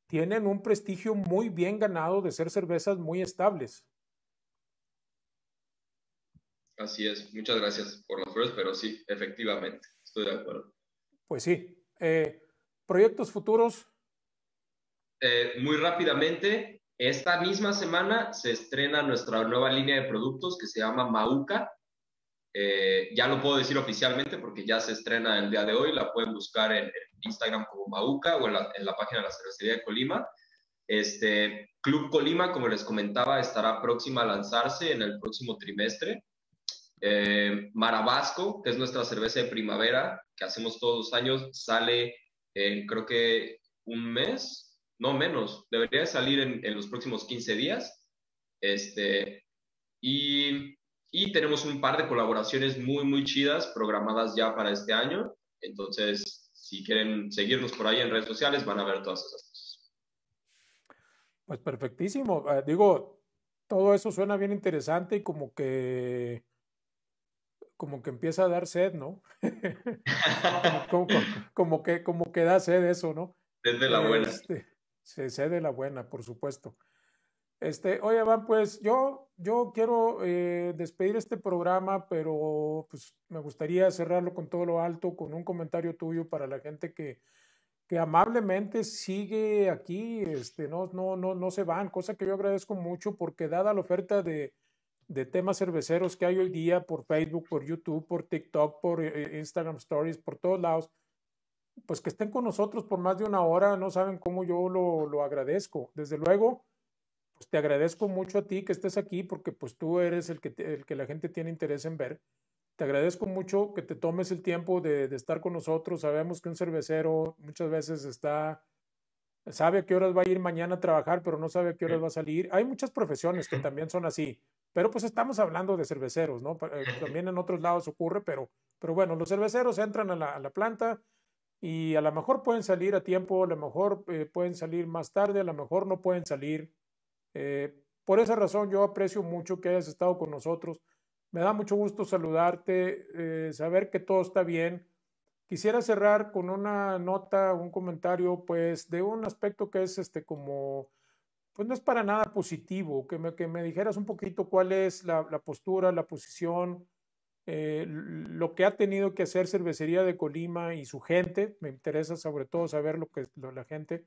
tienen un prestigio muy bien ganado de ser cervezas muy estables. Así es, muchas gracias por las flores, pero sí, efectivamente, estoy de acuerdo. Pues sí. Proyectos futuros. Muy rápidamente, esta misma semana se estrena nuestra nueva línea de productos que se llama Mauca. Ya lo puedo decir oficialmente porque ya se estrena el día de hoy. La pueden buscar en Instagram como Mauca o en la página de la Cervecería de Colima. Club Colima, como les comentaba, estará próxima a lanzarse en el próximo trimestre. Marabasco, que es nuestra cerveza de primavera, que hacemos todos los años, sale creo que un mes, no menos, debería salir en los próximos 15 días. Y, y tenemos un par de colaboraciones muy, muy chidas programadas ya para este año. Entonces, si quieren seguirnos por ahí en redes sociales, van a ver todas esas cosas. Pues perfectísimo. Digo, todo eso suena bien interesante y como que empieza a dar sed, ¿no? Como que da sed eso, ¿no? Desde la buena. Este, sed de la buena, por supuesto. Oye, Van, pues yo quiero despedir este programa, pero pues me gustaría cerrarlo con todo lo alto, con un comentario tuyo para la gente que amablemente sigue aquí, no se van, cosa que yo agradezco mucho porque dada la oferta de temas cerveceros que hay hoy día por Facebook, por YouTube, por TikTok, por Instagram Stories, por todos lados, pues que estén con nosotros por más de una hora, no saben cómo yo lo agradezco. Desde luego, pues te agradezco mucho a ti que estés aquí porque pues tú eres el que la gente tiene interés en ver. Te agradezco mucho que te tomes el tiempo de estar con nosotros. Sabemos que un cervecero muchas veces sabe a qué horas va a ir mañana a trabajar, pero no sabe a qué horas va a salir. Hay muchas profesiones que también son así, pero pues estamos hablando de cerveceros, ¿no? También en otros lados ocurre, pero bueno, los cerveceros entran a la planta y a lo mejor pueden salir a tiempo, a lo mejor pueden salir más tarde, a lo mejor no pueden salir. Por esa razón yo aprecio mucho que hayas estado con nosotros. Me da mucho gusto saludarte, saber que todo está bien. Quisiera cerrar con una nota, un comentario, pues, de un aspecto que es pues no es para nada positivo, que me dijeras un poquito cuál es la postura, la posición, lo que ha tenido que hacer Cervecería de Colima y su gente. Me interesa sobre todo saber la gente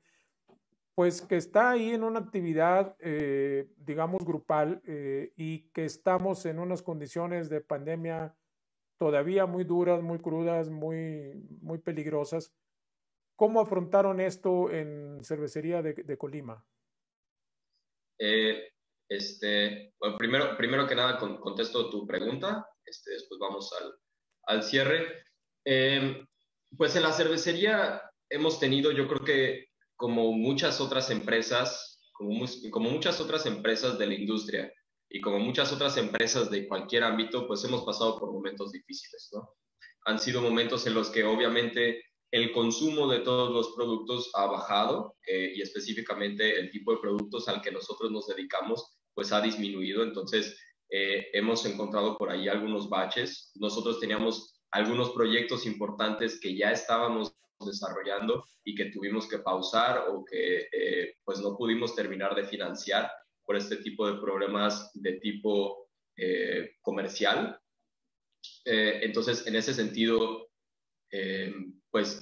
pues que está ahí en una actividad, digamos, grupal y que estamos en unas condiciones de pandemia todavía muy duras, muy crudas, muy peligrosas. ¿Cómo afrontaron esto en Cervecería de Colima? Eh, bueno, primero que nada contesto tu pregunta, después vamos al cierre. Eh, pues en la cervecería hemos tenido, yo creo que como muchas otras empresas, como muchas otras empresas de la industria y como muchas otras empresas de cualquier ámbito, pues hemos pasado por momentos difíciles, ¿no? Han sido momentos en los que obviamente el consumo de todos los productos ha bajado y específicamente el tipo de productos al que nosotros nos dedicamos pues ha disminuido. Entonces hemos encontrado por ahí algunos baches. Nosotros teníamos algunos proyectos importantes que ya estábamos desarrollando y que tuvimos que pausar o que pues no pudimos terminar de financiar por este tipo de problemas de tipo comercial. Entonces, en ese sentido, eh, pues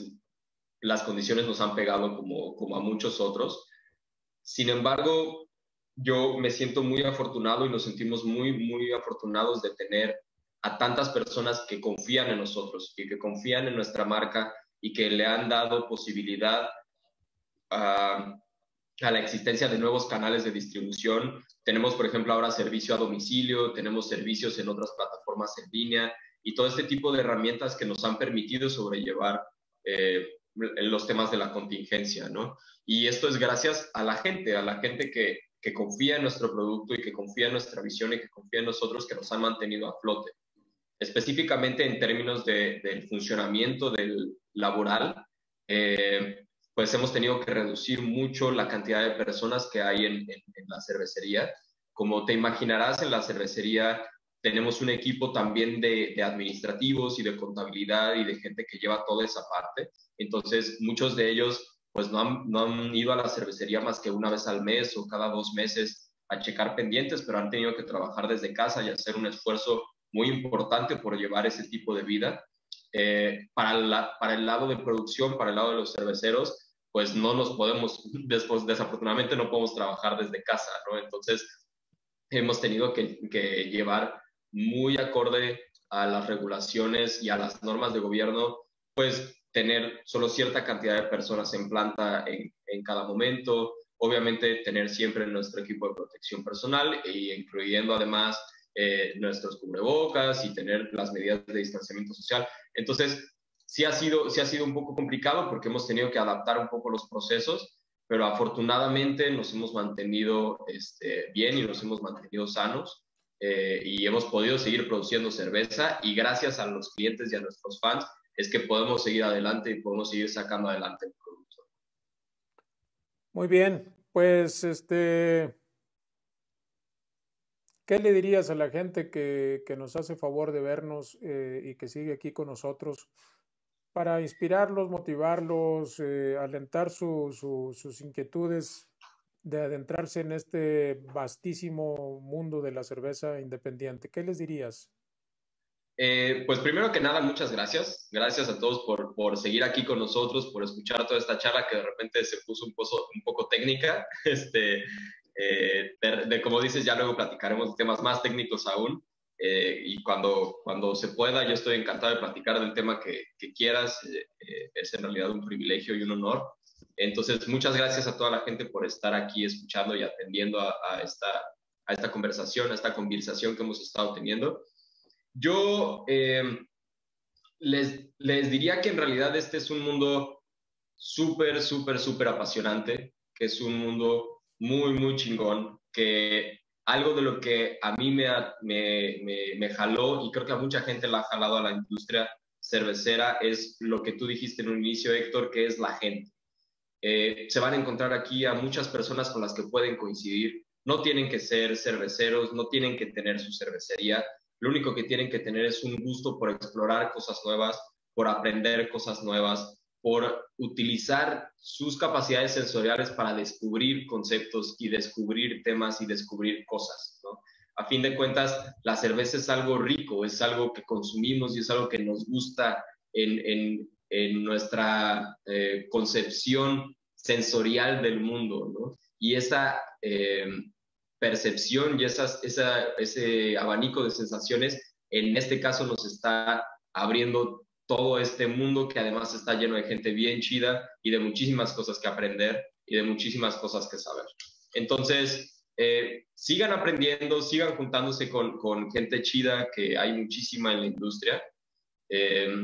las condiciones nos han pegado como a muchos otros. Sin embargo, yo me siento muy afortunado y nos sentimos muy, muy afortunados de tener a tantas personas que confían en nosotros y que confían en nuestra marca y que le han dado posibilidad a la existencia de nuevos canales de distribución. Tenemos, por ejemplo, ahora servicio a domicilio, tenemos servicios en otras plataformas en línea y todo este tipo de herramientas que nos han permitido sobrellevar los temas de la contingencia, ¿no? Y esto es gracias a la gente que confía en nuestro producto y que confía en nuestra visión y que confía en nosotros, que nos han mantenido a flote. Específicamente en términos del funcionamiento del laboral, pues hemos tenido que reducir mucho la cantidad de personas que hay en la cervecería. Como te imaginarás, en la cervecería tenemos un equipo también de administrativos y de contabilidad y de gente que lleva toda esa parte. Entonces, muchos de ellos pues no han ido a la cervecería más que una vez al mes o cada 2 meses a checar pendientes, pero han tenido que trabajar desde casa y hacer un esfuerzo muy importante por llevar ese tipo de vida. Para el lado de producción, para el lado de los cerveceros, pues no nos podemos, desafortunadamente no podemos trabajar desde casa, ¿no? Entonces hemos tenido que llevar muy acorde a las regulaciones y a las normas de gobierno, pues tener solo cierta cantidad de personas en planta en cada momento, obviamente tener siempre nuestro equipo de protección personal e incluyendo además nuestros cubrebocas y tener las medidas de distanciamiento social. Entonces, sí ha sido un poco complicado porque hemos tenido que adaptar un poco los procesos, pero afortunadamente nos hemos mantenido bien y nos hemos mantenido sanos, y hemos podido seguir produciendo cerveza, y gracias a los clientes y a nuestros fans es que podemos seguir adelante y podemos seguir sacando adelante el producto. Muy bien, pues ¿qué le dirías a la gente que nos hace favor de vernos y que sigue aquí con nosotros para inspirarlos, motivarlos, alentar sus inquietudes de adentrarse en este vastísimo mundo de la cerveza independiente? ¿Qué les dirías? Pues primero que nada, muchas gracias. Gracias a todos por seguir aquí con nosotros, por escuchar toda esta charla que de repente se puso un poco técnica. Como dices, ya luego platicaremos de temas más técnicos aún. Y cuando se pueda, yo estoy encantado de platicar del tema que quieras. Es en realidad un privilegio y un honor. Entonces, muchas gracias a toda la gente por estar aquí escuchando y atendiendo a esta conversación, a esta conversación que hemos estado teniendo. Yo les diría que en realidad este es un mundo súper, súper, súper apasionante, que es un mundo muy, muy chingón, que algo de lo que a mí me jaló, y creo que a mucha gente la ha jalado a la industria cervecera, es lo que tú dijiste en un inicio, Héctor, que es la gente. Se van a encontrar aquí a muchas personas con las que pueden coincidir. No tienen que ser cerveceros, no tienen que tener su cervecería. Lo único que tienen que tener es un gusto por explorar cosas nuevas, por aprender cosas nuevas, por utilizar sus capacidades sensoriales para descubrir conceptos y descubrir temas y descubrir cosas, ¿no? A fin de cuentas, la cerveza es algo rico, es algo que consumimos y es algo que nos gusta en nuestra concepción sensorial del mundo, ¿no? Y esa percepción y ese abanico de sensaciones, en este caso nos está abriendo todo este mundo que además está lleno de gente bien chida y de muchísimas cosas que aprender y de muchísimas cosas que saber. Entonces, sigan aprendiendo, sigan juntándose con gente chida, que hay muchísima en la industria. Eh,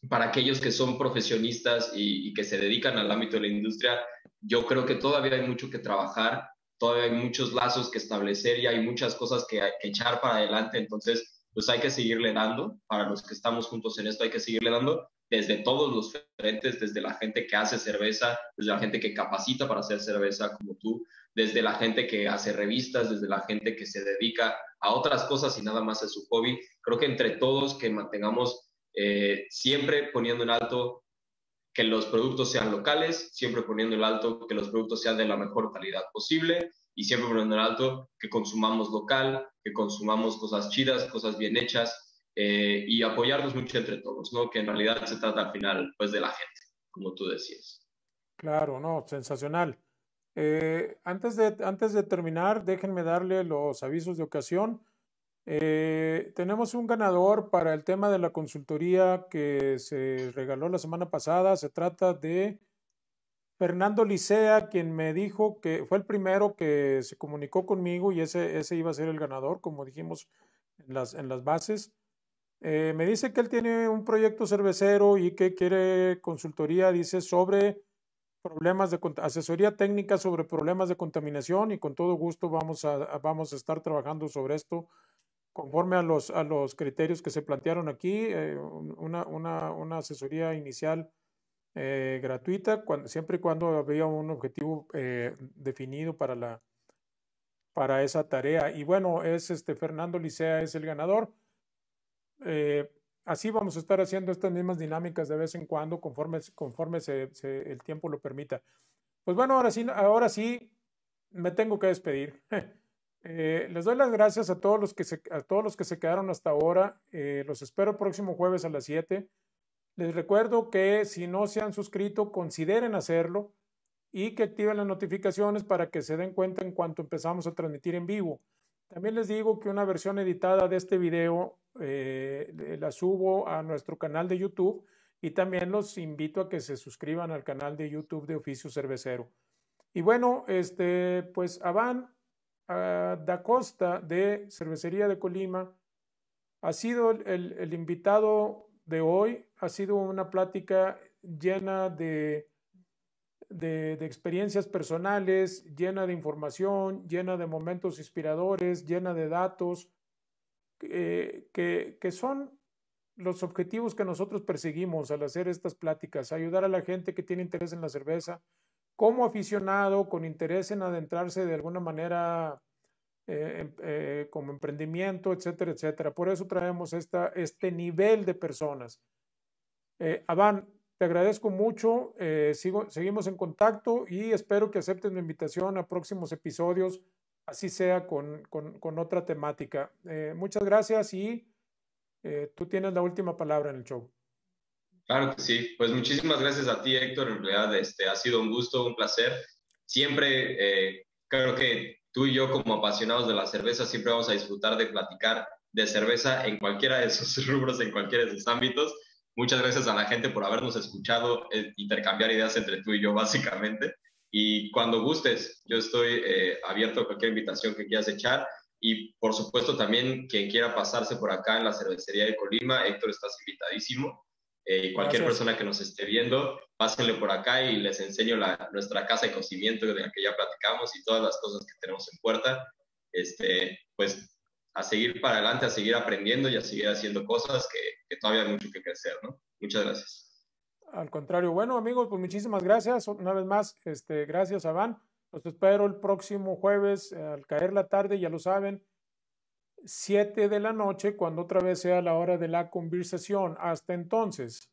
para aquellos que son profesionistas y que se dedican al ámbito de la industria, yo creo que todavía hay mucho que trabajar, todavía hay muchos lazos que establecer y hay muchas cosas que echar para adelante. Entonces, pues hay que seguirle dando. Para los que estamos juntos en esto, hay que seguirle dando desde todos los frentes, desde la gente que hace cerveza, desde la gente que capacita para hacer cerveza como tú, desde la gente que hace revistas, desde la gente que se dedica a otras cosas y nada más a su hobby. Creo que entre todos que mantengamos siempre poniendo en alto que los productos sean locales, siempre poniendo en alto que los productos sean de la mejor calidad posible y siempre poniendo en alto que consumamos local, que consumamos cosas chidas, cosas bien hechas, y apoyarnos mucho entre todos, ¿no? Que en realidad se trata al final pues de la gente, como tú decías. Claro, no, sensacional. Antes de terminar, déjenme darle los avisos de ocasión. Tenemos un ganador para el tema de la consultoría que se regaló la semana pasada. Se trata de Fernando Licea, quien me dijo que fue el primero que se comunicó conmigo y ese iba a ser el ganador, como dijimos en las bases. Me dice que él tiene un proyecto cervecero y que quiere consultoría, dice, sobre asesoría técnica sobre problemas de contaminación, y con todo gusto vamos a estar trabajando sobre esto conforme a los criterios que se plantearon aquí, una asesoría inicial gratuita, siempre y cuando había un objetivo definido para esa tarea. Y bueno, Fernando Licea es el ganador. Eh, Así vamos a estar haciendo estas mismas dinámicas de vez en cuando, conforme el tiempo lo permita. Pues bueno, ahora sí me tengo que despedir. Les doy las gracias a todos los que se quedaron hasta ahora. Los espero el próximo jueves a las 7. Les recuerdo que si no se han suscrito, consideren hacerlo y que activen las notificaciones para que se den cuenta en cuanto empezamos a transmitir en vivo. También les digo que una versión editada de este video la subo a nuestro canal de YouTube, y también los invito a que se suscriban al canal de YouTube de Oficio Cervecero. Y bueno, pues Avan da Costa de Cervecería de Colima ha sido el invitado de hoy. Ha sido una plática llena de experiencias personales, llena de información, llena de momentos inspiradores, llena de datos, que son los objetivos que nosotros perseguimos al hacer estas pláticas, ayudar a la gente que tiene interés en la cerveza, como aficionado, con interés en adentrarse de alguna manera como emprendimiento, etcétera, etcétera. Por eso traemos este nivel de personas. Avan, te agradezco mucho, seguimos en contacto y espero que aceptes mi invitación a próximos episodios, así sea con otra temática. Muchas gracias y tú tienes la última palabra en el show. Claro que sí. Pues muchísimas gracias a ti, Héctor. En realidad, ha sido un gusto, un placer. Siempre creo que tú y yo, como apasionados de la cerveza, siempre vamos a disfrutar de platicar de cerveza en cualquiera de esos rubros, en cualquiera de esos ámbitos. Muchas gracias a la gente por habernos escuchado, intercambiar ideas entre tú y yo, básicamente. Y cuando gustes, yo estoy abierto a cualquier invitación que quieras echar. Y por supuesto, también quien quiera pasarse por acá en la cervecería de Colima, Héctor, estás invitadísimo. Cualquier Gracias. persona que nos esté viendo, pásenle por acá y les enseño nuestra casa de cocimiento de la que ya platicamos y todas las cosas que tenemos en puerta. Pues a seguir para adelante, a seguir aprendiendo y a seguir haciendo cosas que todavía hay mucho que crecer, ¿no? Muchas gracias. Al contrario, bueno amigos, pues muchísimas gracias. Una vez más, gracias Avan. Los espero el próximo jueves al caer la tarde, ya lo saben, 7 de la noche, cuando otra vez sea la hora de la conversación. Hasta entonces.